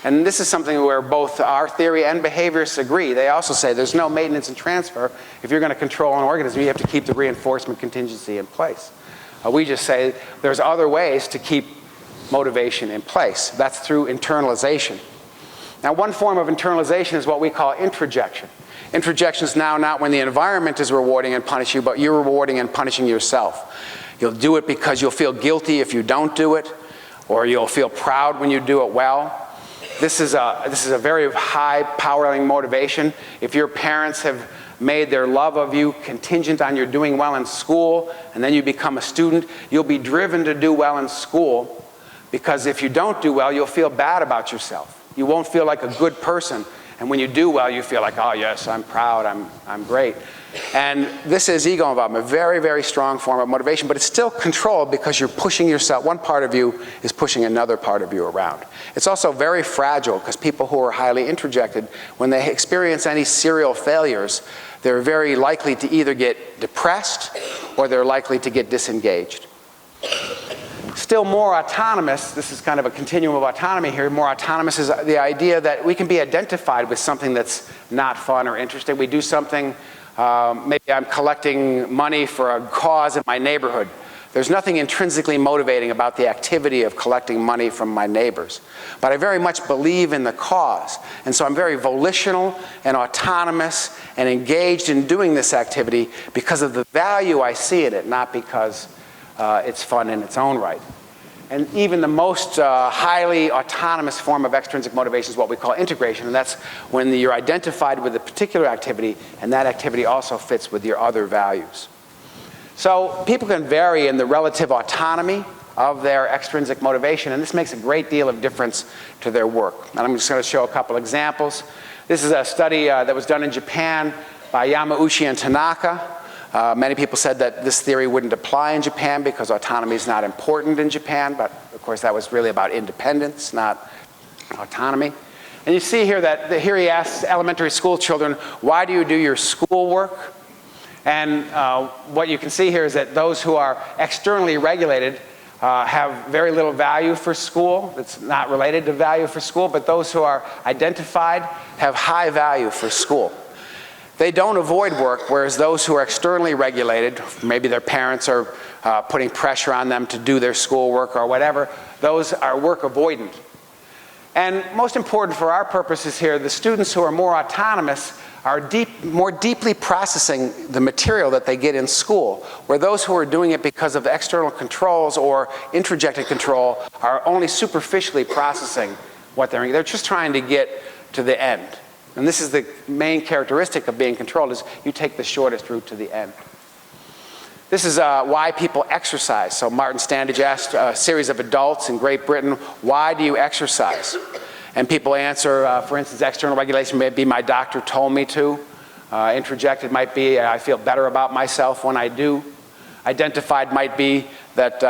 And this is something where both our theory and behaviorists agree. They also say there's no maintenance and transfer. If you're going to control an organism, you have to keep the reinforcement contingency in place. We just say there's other ways to keep motivation in place. That's through internalization. Now, one form of internalization is what we call introjection. Introjection is now not when the environment is rewarding and punishing you, but you're rewarding and punishing yourself. You'll do it because you'll feel guilty if you don't do it. or you'll feel proud when you do it well. This is a very high powering motivation. If your parents have made their love of you contingent on your doing well in school, and then you become a student, you'll be driven to do well in school, because if you don't do well, you'll feel bad about yourself. You won't feel like a good person. And when you do well, you feel like, oh yes, I'm proud, I'm great. And this is ego involvement, a very, very strong form of motivation, but it's still controlled because you're pushing yourself. One part of you is pushing another part of you around. It's also very fragile because people who are highly introjected, when they experience any serial failures, they're very likely to either get depressed or they're likely to get disengaged. Still more autonomous, this is kind of a continuum of autonomy here, more autonomous is the idea that we can be identified with something that's not fun or interesting. We do something, maybe I'm collecting money for a cause in my neighborhood. There's nothing intrinsically motivating about the activity of collecting money from my neighbors. But I very much believe in the cause. And so I'm very volitional and autonomous and engaged in doing this activity because of the value I see in it, not because it's fun in its own right. And even the most highly autonomous form of extrinsic motivation is what we call integration, and that's when you're identified with a particular activity and that activity also fits with your other values. So people can vary in the relative autonomy of their extrinsic motivation, and this makes a great deal of difference to their work. And I'm just going to show a couple examples. This is a study that was done in Japan by Yamauchi and Tanaka. Many people said that this theory wouldn't apply in Japan because autonomy is not important in Japan, but of course that was really about independence, not autonomy. And you see here that here he asks elementary school children, why do you do your schoolwork? And what you can see here is that those who are externally regulated have very little value for school. It's not related to value for school, but those who are identified have high value for school. They don't avoid work, whereas those who are externally regulated, maybe their parents are putting pressure on them to do their schoolwork or whatever, those are work avoidant. And most important for our purposes here, the students who are more autonomous are more deeply processing the material that they get in school, where those who are doing it because of external controls or introjected control are only superficially processing what they're doing. They're just trying to get to the end. And this is the main characteristic of being controlled, is you take the shortest route to the end. This is why people exercise. So Martin Standage asked a series of adults in Great Britain, why do you exercise? And people answer, for instance, external regulation may be my doctor told me to. Introjected might be I feel better about myself when I do. Identified might be that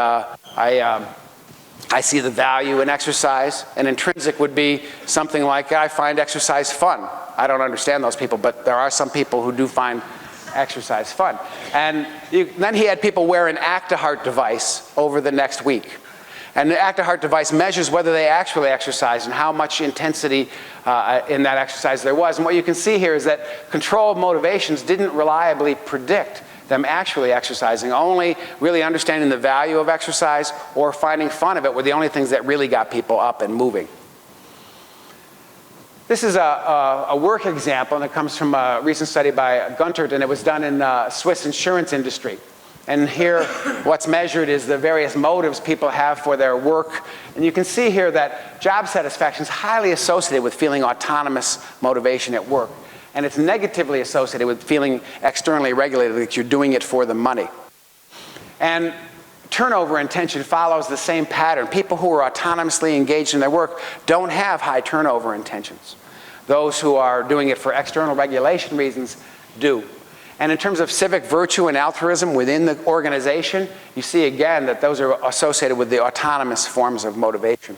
I see the value in exercise. And intrinsic would be something like I find exercise fun. I don't understand those people, but there are some people who do find exercise fun. And then he had people wear an act-to-heart device over the next week. And the act-to-heart device measures whether they actually exercise and how much intensity in that exercise there was. And what you can see here is that controlled motivations didn't reliably predict them actually exercising. Only really understanding the value of exercise or finding fun of it were the only things that really got people up and moving. This is a work example, and it comes from a recent study by Guntert, and it was done in the Swiss insurance industry. And here, what's measured is the various motives people have for their work. And you can see here that job satisfaction is highly associated with feeling autonomous motivation at work. And it's negatively associated with feeling externally regulated, that you're doing it for the money. And turnover intention follows the same pattern. People who are autonomously engaged in their work don't have high turnover intentions. Those who are doing it for external regulation reasons do. And in terms of civic virtue and altruism within the organization, you see again that those are associated with the autonomous forms of motivation.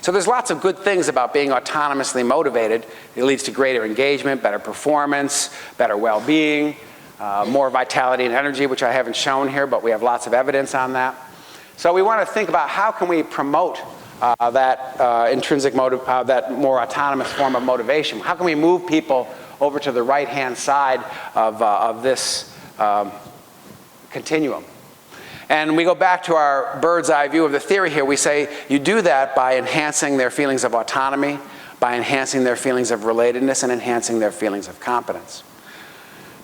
So there's lots of good things about being autonomously motivated. It leads to greater engagement, better performance, better well-being, more vitality and energy, which I haven't shown here, but we have lots of evidence on that. So we want to think about how can we promote that intrinsic motive, that more autonomous form of motivation. How can we move people over to the right-hand side of this continuum? And we go back to our bird's eye view of the theory here. We say you do that by enhancing their feelings of autonomy, by enhancing their feelings of relatedness, and enhancing their feelings of competence.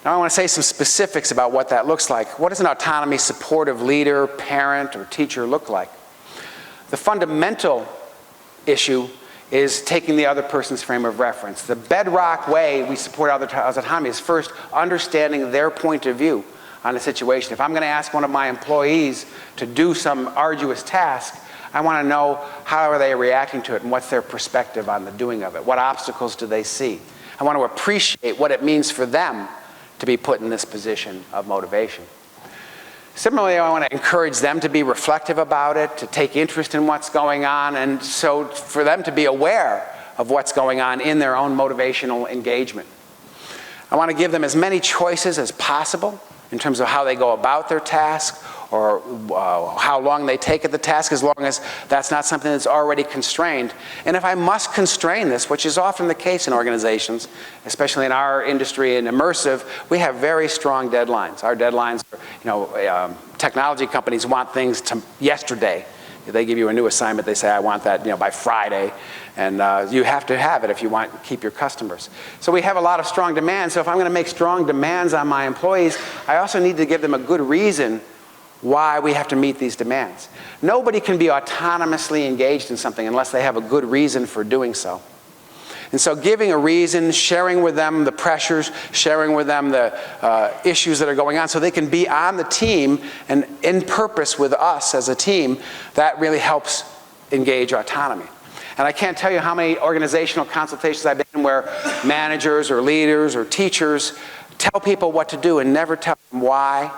Now I want to say some specifics about what that looks like. What does an autonomy-supportive leader, parent, or teacher look like? The fundamental issue is taking the other person's frame of reference. The bedrock way we support other child's autonomy is first understanding their point of view on a situation. If I'm going to ask one of my employees to do some arduous task, I want to know how are they reacting to it and what's their perspective on the doing of it. What obstacles do they see? I want to appreciate what it means for them to be put in this position of motivation. Similarly, I want to encourage them to be reflective about it, to take interest in what's going on, and so for them to be aware of what's going on in their own motivational engagement. I want to give them as many choices as possible in terms of how they go about their task or how long they take at the task, as long as that's not something that's already constrained. And if I must constrain this, which is often the case in organizations, especially in our industry in immersive, we have very strong deadlines. Our deadlines are, technology companies want things to yesterday. They give you a new assignment, they say, I want that by Friday. And you have to have it if you want to keep your customers. So we have a lot of strong demands. So if I'm going to make strong demands on my employees, I also need to give them a good reason why we have to meet these demands. Nobody can be autonomously engaged in something unless they have a good reason for doing so. And so giving a reason, sharing with them the pressures, sharing with them the issues that are going on so they can be on the team and in purpose with us as a team, that really helps engage autonomy. And I can't tell you how many organizational consultations I've been in where managers or leaders or teachers tell people what to do and never tell them why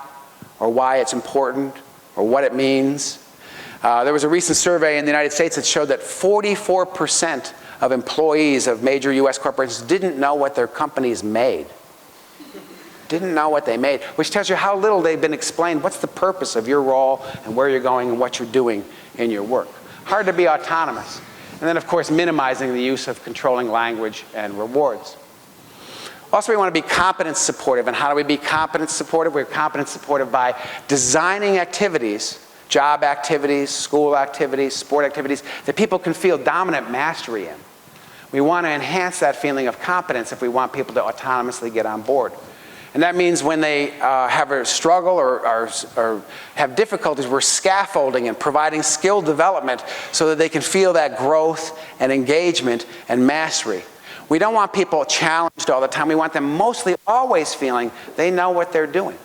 or why it's important or what it means. There was a recent survey in the United States that showed that 44% of employees of major US corporations didn't know what their companies made. Didn't know what they made, which tells you how little they've been explained. What's the purpose of your role and where you're going and what you're doing in your work? Hard to be autonomous. And then, of course, minimizing the use of controlling language and rewards. Also, we want to be competence supportive. And how do we be competence supportive? We're competence supportive by designing activities, job activities, school activities, sport activities, that people can feel dominant mastery in. We want to enhance that feeling of competence if we want people to autonomously get on board. And that means when they have a struggle or have difficulties, we're scaffolding and providing skill development so that they can feel that growth and engagement and mastery. We don't want people challenged all the time. We want them mostly always feeling they know what they're doing.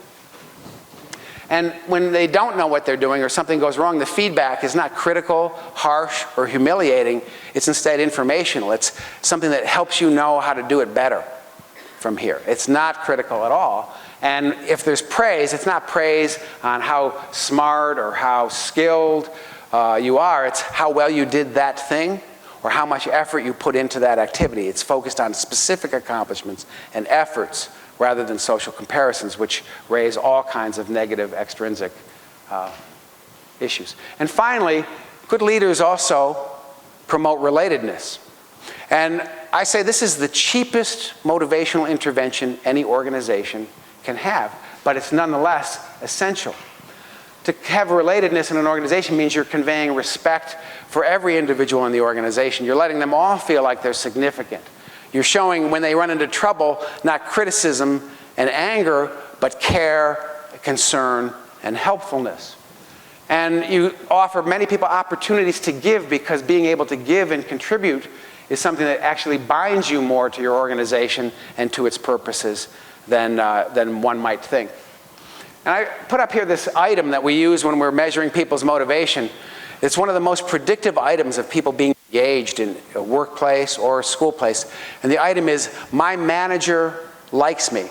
And when they don't know what they're doing or something goes wrong, the feedback is not critical, harsh, or humiliating. It's instead informational. It's something that helps you know how to do it better from here. It's not critical at all. And if there's praise, it's not praise on how smart or how skilled you are. It's how well you did that thing or how much effort you put into that activity. It's focused on specific accomplishments and efforts rather than social comparisons, which raise all kinds of negative extrinsic issues. And finally, good leaders also promote relatedness. And I say this is the cheapest motivational intervention any organization can have, but it's nonetheless essential. To have relatedness in an organization means you're conveying respect for every individual in the organization. You're letting them all feel like they're significant. You're showing when they run into trouble, not criticism and anger, but care, concern, and helpfulness. And you offer many people opportunities to give because being able to give and contribute is something that actually binds you more to your organization and to its purposes than one might think. And I put up here this item that we use when we're measuring people's motivation. It's one of the most predictive items of people being engaged in a workplace or a school place. And the item is, my manager likes me.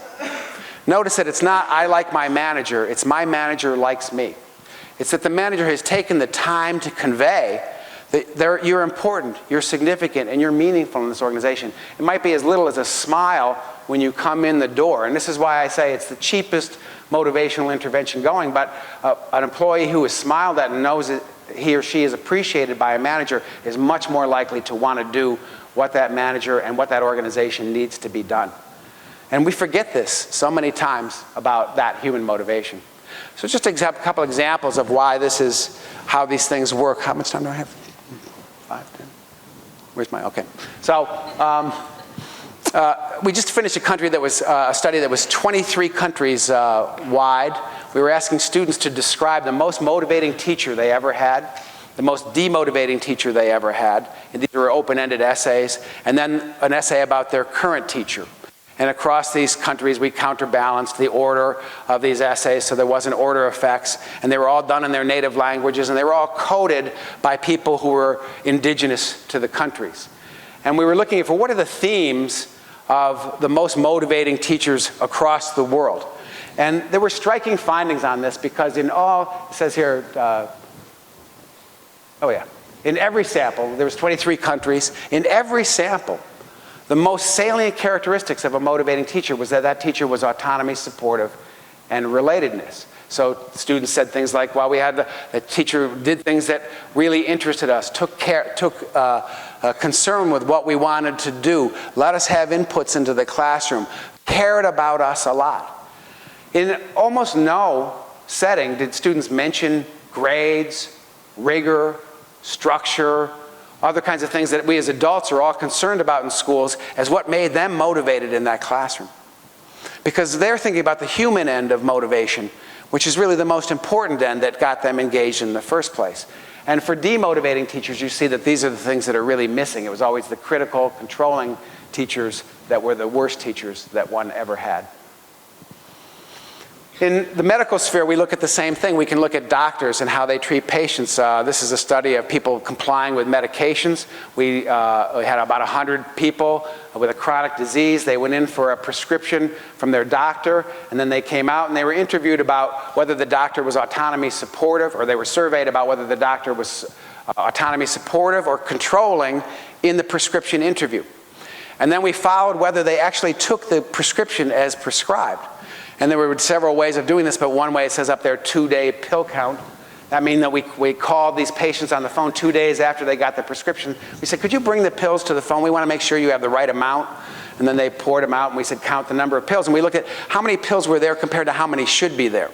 Notice that it's not, I like my manager, it's my manager likes me. It's that the manager has taken the time to convey that you're important, you're significant, and you're meaningful in this organization. It might be as little as a smile when you come in the door. And this is why I say it's the cheapest motivational intervention going, but an employee who is smiled at and knows that he or she is appreciated by a manager is much more likely to want to do what that manager and what that organization needs to be done. And we forget this so many times about that human motivation. So just a couple examples of why this is how these things work. How much time do I have? 5, 10? Where's my, okay. So we just finished a study that was 23 countries wide. We were asking students to describe the most motivating teacher they ever had. the most demotivating teacher they ever had. And these were open-ended essays, and then an essay about their current teacher. And across these countries, we counterbalanced the order of these essays so there wasn't order effects, and they were all done in their native languages, and they were all coded by people who were indigenous to the countries. And we were looking for what are the themes of the most motivating teachers across the world. And there were striking findings on this because in all, it says here, in every sample, there was 23 countries, in every sample, the most salient characteristics of a motivating teacher was that that teacher was autonomy, supportive, and relatedness. So students said things like, well, we had the teacher did things that really interested us, took concern with what we wanted to do, let us have inputs into the classroom, cared about us a lot. In almost no setting did students mention grades, rigor, structure, other kinds of things that we as adults are all concerned about in schools as what made them motivated in that classroom. Because they're thinking about the human end of motivation, which is really the most important end that got them engaged in the first place. And for demotivating teachers, you see that these are the things that are really missing. It was always the critical, controlling teachers that were the worst teachers that one ever had. In the medical sphere, we look at the same thing. We can look at doctors and how they treat patients. This is a study of people complying with medications. We had about 100 people with a chronic disease. They went in for a prescription from their doctor, and then they came out and they were interviewed about whether the doctor was autonomy supportive, or they were surveyed about whether the doctor was autonomy supportive or controlling in the prescription interview. And then we followed whether they actually took the prescription as prescribed. And there were several ways of doing this, but one way it says up there, 2-day pill count. That means that we called these patients on the phone 2 days after they got the prescription. We said, could you bring the pills to the phone? We want to make sure you have the right amount. And then they poured them out, and we said, count the number of pills. And we looked at how many pills were there compared to how many should be there.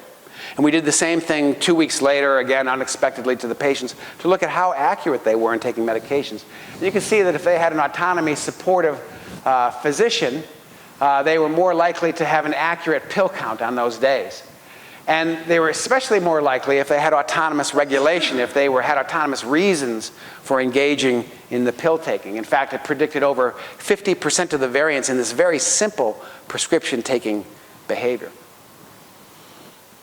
And we did the same thing 2 weeks later, again, unexpectedly to the patients, to look at how accurate they were in taking medications. And you can see that if they had an autonomy-supportive physician, they were more likely to have an accurate pill count on those days. And they were especially more likely if they had autonomous regulation, if they had autonomous reasons for engaging in the pill taking. In fact, it predicted over 50% of the variance in this very simple prescription taking behavior.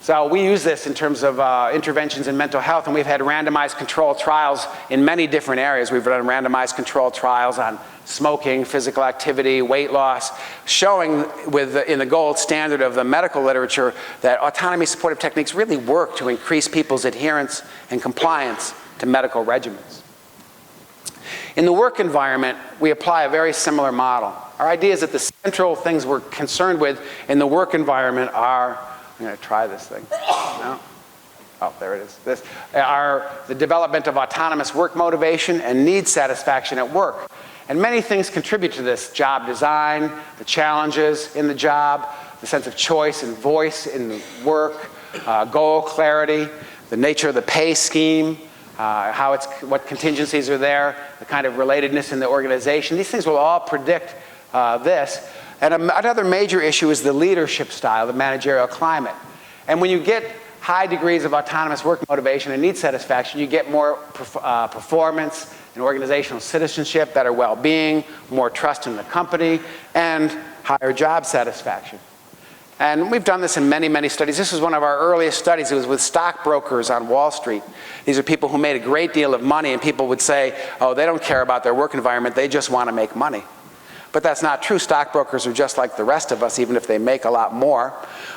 So we use this in terms of interventions in mental health, and we've had randomized controlled trials in many different areas. We've done randomized controlled trials on smoking, physical activity, weight loss, showing in the gold standard of the medical literature that autonomy supportive techniques really work to increase people's adherence and compliance to medical regimens. In the work environment, we apply a very similar model. Our idea is that the central things we're concerned with in the work environment are, I'm going to try this thing. No? Oh, there it is. This are the development of autonomous work motivation and need satisfaction at work. And many things contribute to this: job design, the challenges in the job, the sense of choice and voice in the work, goal clarity, the nature of the pay scheme, what contingencies are there, the kind of relatedness in the organization. These things will all predict this. And another major issue is the leadership style, the managerial climate. And when you get high degrees of autonomous work motivation and need satisfaction, you get more performance and organizational citizenship, better well-being, more trust in the company, and higher job satisfaction. And we've done this in many, many studies. This was one of our earliest studies. It was with stockbrokers on Wall Street. These are people who made a great deal of money, and people would say, oh, they don't care about their work environment, they just want to make money. But that's not true. Stockbrokers are just like the rest of us, even if they make a lot more.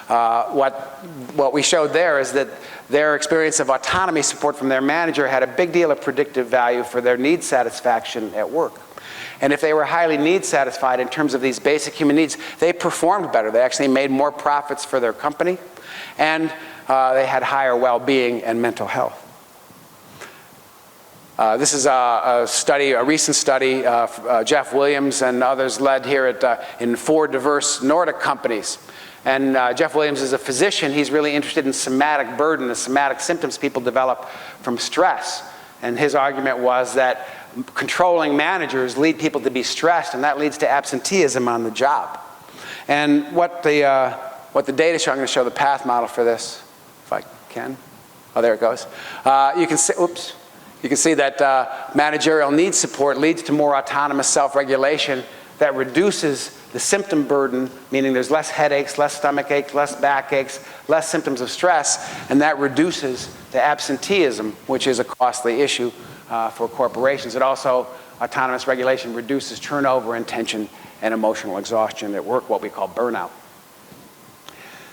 What we showed there is that their experience of autonomy support from their manager had a big deal of predictive value for their need satisfaction at work. And if they were highly need satisfied in terms of these basic human needs, they performed better. They actually made more profits for their company, and they had higher well-being and mental health. This is a recent study Jeff Williams and others led here in 4 diverse Nordic companies. And Jeff Williams is a physician. He's really interested in somatic burden, the somatic symptoms people develop from stress. And his argument was that controlling managers lead people to be stressed, and that leads to absenteeism on the job. And what the data show, I'm going to show the path model for this, if I can. Oh, there it goes. You can see, oops. You can see that managerial needs support leads to more autonomous self-regulation that reduces the symptom burden, meaning there's less headaches, less stomach aches, less backaches, less symptoms of stress, and that reduces the absenteeism, which is a costly issue for corporations. It also, autonomous regulation reduces turnover and tension and emotional exhaustion at work, what we call burnout.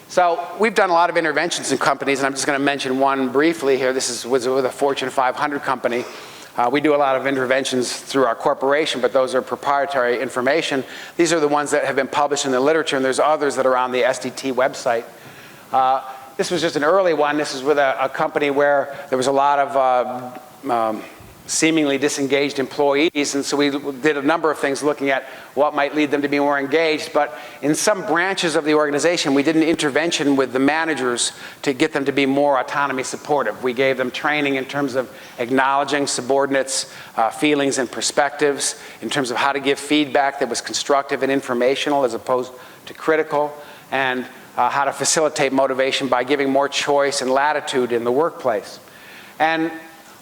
So we've done a lot of interventions in companies, and I'm just going to mention one briefly here. This was with a Fortune 500 company. We do a lot of interventions through our corporation, but those are proprietary information. These are the ones that have been published in the literature, and there's others that are on the SDT website. This was just an early one. This is with a company where there was a lot of seemingly disengaged employees, and so we did a number of things looking at what might lead them to be more engaged. But in some branches of the organization, we did an intervention with the managers to get them to be more autonomy supportive. We gave them training in terms of acknowledging subordinates' feelings and perspectives, in terms of how to give feedback that was constructive and informational as opposed to critical, and how to facilitate motivation by giving more choice and latitude in the workplace. And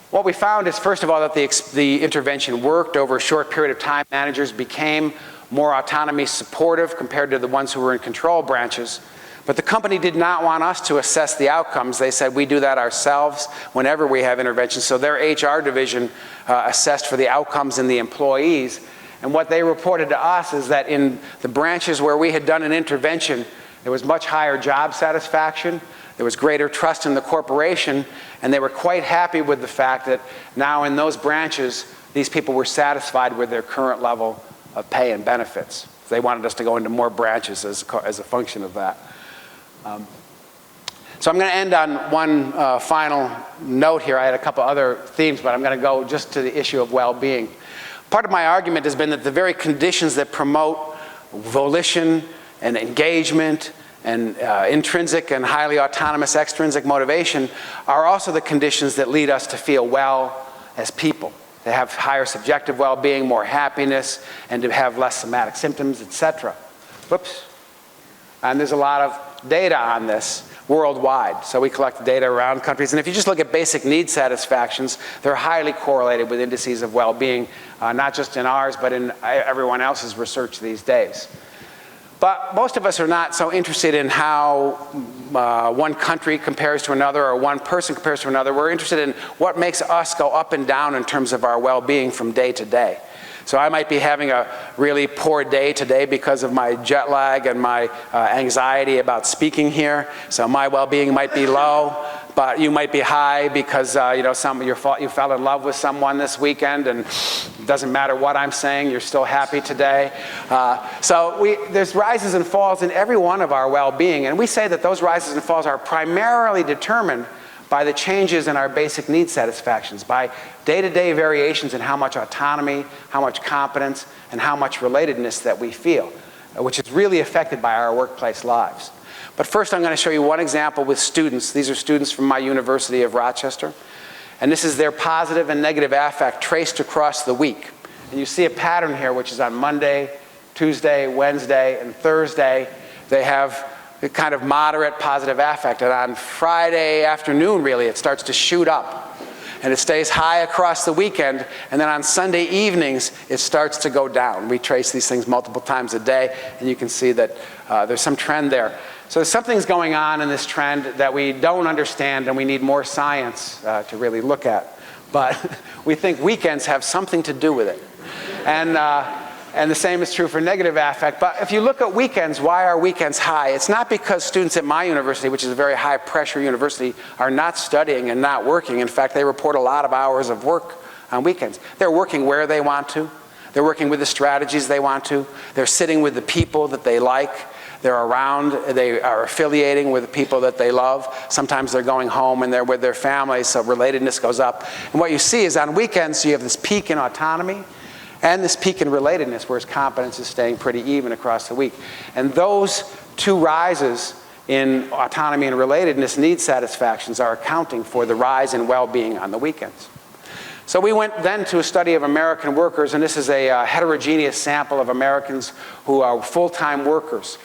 what we found is, first of all, that the intervention worked. Over a short period of time, managers became more autonomy supportive compared to the ones who were in control branches. But the company did not want us to assess the outcomes. They said we do that ourselves whenever we have interventions. So their HR division assessed for the outcomes in the employees. And what they reported to us is that in the branches where we had done an intervention, there was much higher job satisfaction. There was greater trust in the corporation, and they were quite happy with the fact that now in those branches, these people were satisfied with their current level of pay and benefits. They wanted us to go into more branches as a function of that. So I'm going to end on one final note here. I had a couple other themes, but I'm going to go just to the issue of well-being. Part of my argument has been that the very conditions that promote volition and engagement and intrinsic and highly autonomous extrinsic motivation are also the conditions that lead us to feel well as people. They have higher subjective well-being, more happiness, and to have less somatic symptoms, etc. Whoops. And there's a lot of data on this worldwide. So we collect data around countries. And if you just look at basic need satisfactions, they're highly correlated with indices of well-being, not just in ours, but in everyone else's research these days. But most of us are not so interested in how one country compares to another or one person compares to another. We're interested in what makes us go up and down in terms of our well-being from day to day. So I might be having a really poor day today because of my jet lag and my anxiety about speaking here. So my well-being might be low, but you might be high because you fell in love with someone this weekend, and it doesn't matter what I'm saying, you're still happy today. There's rises and falls in every one of our well-being, and we say that those rises and falls are primarily determined by the changes in our basic need satisfactions, by day-to-day variations in how much autonomy, how much competence, and how much relatedness that we feel, which is really affected by our workplace lives. But first I'm going to show you one example with students. These are students from my University of Rochester. And this is their positive and negative affect traced across the week. And you see a pattern here, which is on Monday, Tuesday, Wednesday, and Thursday. They have a kind of moderate positive affect. And on Friday afternoon, really, it starts to shoot up. And it stays high across the weekend. And then on Sunday evenings, it starts to go down. We trace these things multiple times a day, and you can see that there's some trend there. So something's going on in this trend that we don't understand, and we need more science to really look at. But we think weekends have something to do with it. And the same is true for negative affect. But if you look at weekends, why are weekends high? It's not because students at my university, which is a very high-pressure university, are not studying and not working. In fact, they report a lot of hours of work on weekends. They're working where they want to. They're working with the strategies they want to. They're sitting with the people that they like. They're around, they are affiliating with the people that they love. Sometimes they're going home and they're with their families, so relatedness goes up. And what you see is on weekends, you have this peak in autonomy and this peak in relatedness, whereas competence is staying pretty even across the week. And those two rises in autonomy and relatedness need satisfactions are accounting for the rise in well-being on the weekends. So we went then to a study of American workers, and this is a heterogeneous sample of Americans who are full-time workers.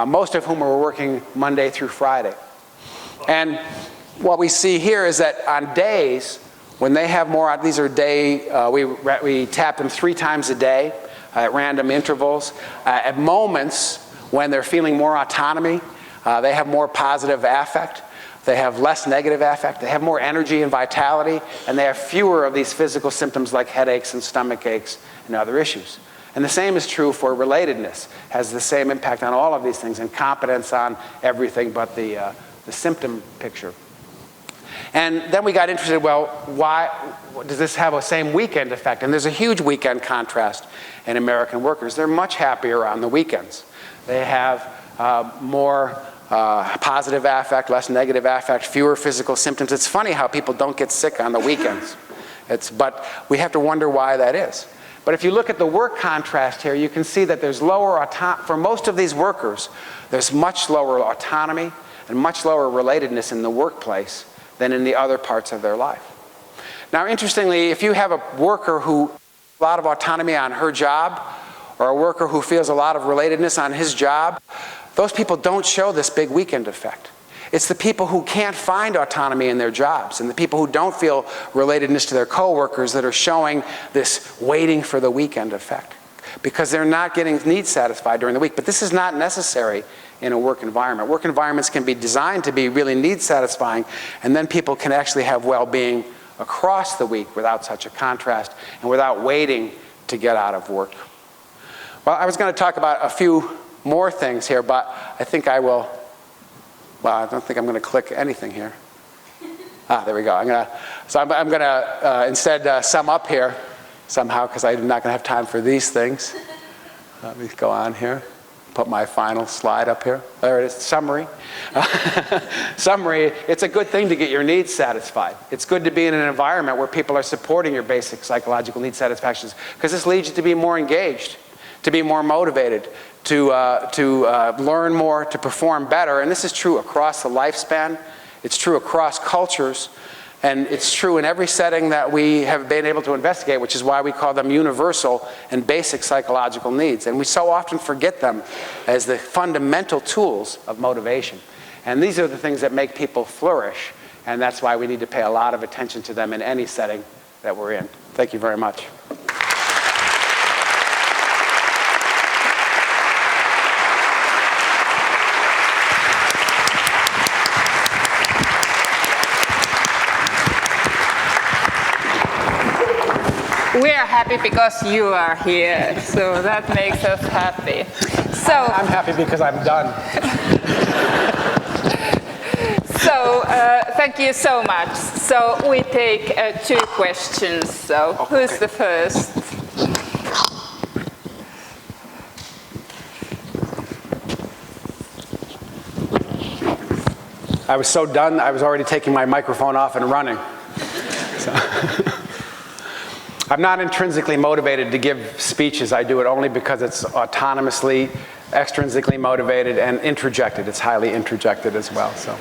Most of whom are working Monday through Friday. And what we see here is that on days when they have more, these are we tap them 3 times a day at random intervals. At moments when they're feeling more autonomy, they have more positive affect. They have less negative affect. They have more energy and vitality, and they have fewer of these physical symptoms like headaches and stomach aches and other issues. And the same is true for relatedness. It has the same impact on all of these things, and competence on everything but the symptom picture. And then we got interested, well, why does this have a same weekend effect? And there's a huge weekend contrast in American workers. They're much happier on the weekends. They have more positive affect, less negative affect, fewer physical symptoms. It's funny how people don't get sick on the weekends. But we have to wonder why that is. But if you look at the work contrast here, you can see that there's lower for most of these workers, there's much lower autonomy and much lower relatedness in the workplace than in the other parts of their life. Now, interestingly, if you have a worker who has a lot of autonomy on her job, or a worker who feels a lot of relatedness on his job, those people don't show this big weekend effect. It's the people who can't find autonomy in their jobs and the people who don't feel relatedness to their coworkers that are showing this waiting for the weekend effect, because they're not getting needs satisfied during the week. But this is not necessary in a work environment. Work environments can be designed to be really need satisfying, and then people can actually have well-being across the week without such a contrast and without waiting to get out of work. Well, I was going to talk about a few more things here, but I think I will, well, I don't think I'm going to click anything here. There we go. I'm going to instead sum up here somehow, because I'm not going to have time for these things. Let me go on here. Put my final slide up here. There it is, summary. Summary, it's a good thing to get your needs satisfied. It's good to be in an environment where people are supporting your basic psychological need satisfactions, because this leads you to be more engaged, to be more motivated, to learn more, to perform better. And this is true across the lifespan. It's true across cultures. And it's true in every setting that we have been able to investigate, which is why we call them universal and basic psychological needs. And we so often forget them as the fundamental tools of motivation. And these are the things that make people flourish. And that's why we need to pay a lot of attention to them in any setting that we're in. Thank you very much. We are happy because you are here, so that makes us happy. So I'm happy because I'm done. So thank you so much. So we take 2 questions. So who's the first? I was so done, I was already taking my microphone off and running. So. I'm not intrinsically motivated to give speeches. I do it only because it's autonomously, extrinsically motivated, and introjected. It's highly introjected as well. So,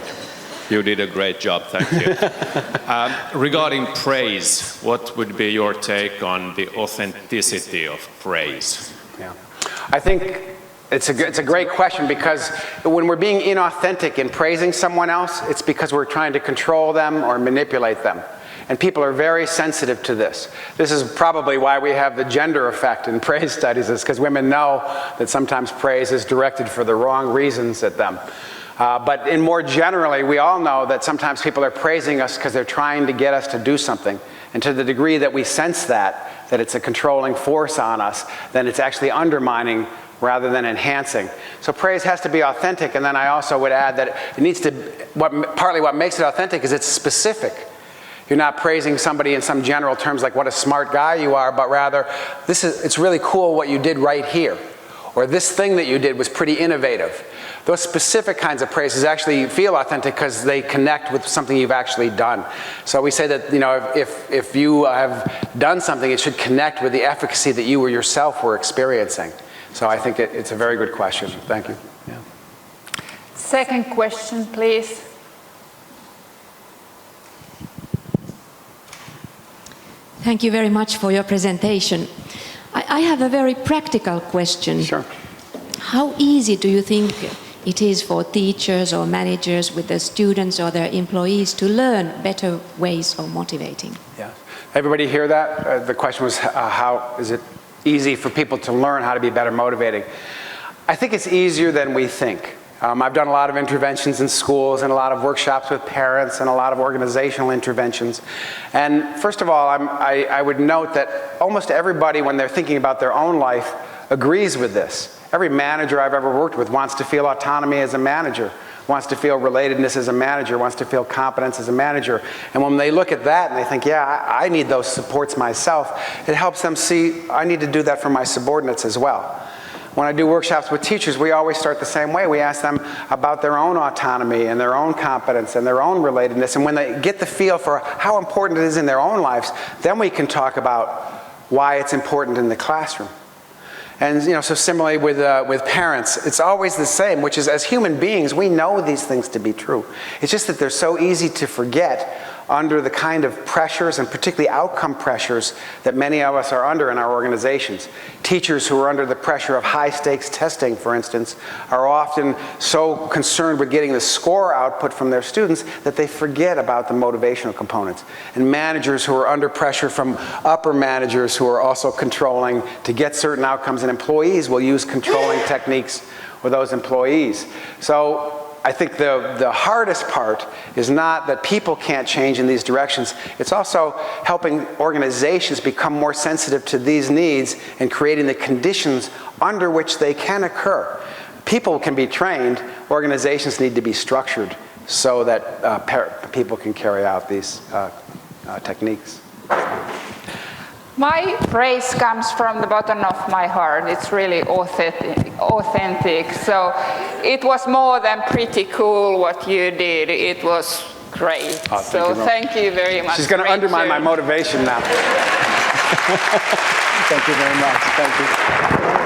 you did a great job. Thank you. Regarding praise, what would be your take on the authenticity of praise? Yeah, I think it's a great question, because when we're being inauthentic in praising someone else, it's because we're trying to control them or manipulate them. And people are very sensitive to this. This is probably why we have the gender effect in praise studies, is because women know that sometimes praise is directed for the wrong reasons at them. But in more generally, we all know that sometimes people are praising us because they're trying to get us to do something. And to the degree that we sense that it's a controlling force on us, then it's actually undermining rather than enhancing. So praise has to be authentic. And then I also would add that it needs to, partly what makes it authentic is it's specific. You're not praising somebody in some general terms like what a smart guy you are, but rather, it's really cool what you did right here. Or this thing that you did was pretty innovative. Those specific kinds of praises actually feel authentic because they connect with something you've actually done. So we say that, if you have done something, it should connect with the efficacy that you or yourself were experiencing. So I think it's a very good question. Thank you. Yeah. Second question, please. Thank you very much for your presentation. I have a very practical question. Sure. How easy do you think it is for teachers or managers with their students or their employees to learn better ways of motivating? Yeah. Everybody hear that? The question was, how is it easy for people to learn how to be better motivating? I think it's easier than we think. I've done a lot of interventions in schools and a lot of workshops with parents and a lot of organizational interventions. And first of all, I would note that almost everybody, when they're thinking about their own life, agrees with this. Every manager I've ever worked with wants to feel autonomy as a manager, wants to feel relatedness as a manager, wants to feel competence as a manager. And when they look at that and they think, yeah, I need those supports myself, it helps them see, I need to do that for my subordinates as well. When I do workshops with teachers, we always start the same way. We ask them about their own autonomy and their own competence and their own relatedness. And when they get the feel for how important it is in their own lives, then we can talk about why it's important in the classroom. And so similarly with parents, it's always the same, which is as human beings, we know these things to be true. It's just that they're so easy to forget under the kind of pressures, and particularly outcome pressures, that many of us are under in our organizations. Teachers who are under the pressure of high-stakes testing, for instance, are often so concerned with getting the score output from their students that they forget about the motivational components. And managers who are under pressure from upper managers who are also controlling to get certain outcomes, and employees will use controlling techniques with those employees. So I think the hardest part is not that people can't change in these directions. It's also helping organizations become more sensitive to these needs and creating the conditions under which they can occur. People can be trained. Organizations need to be structured so that people can carry out these techniques. My praise comes from the bottom of my heart. It's really authentic. So it was more than pretty cool what you did. It was great. So thank you very much. She's going to undermine my motivation now. Thank you very much. Thank you.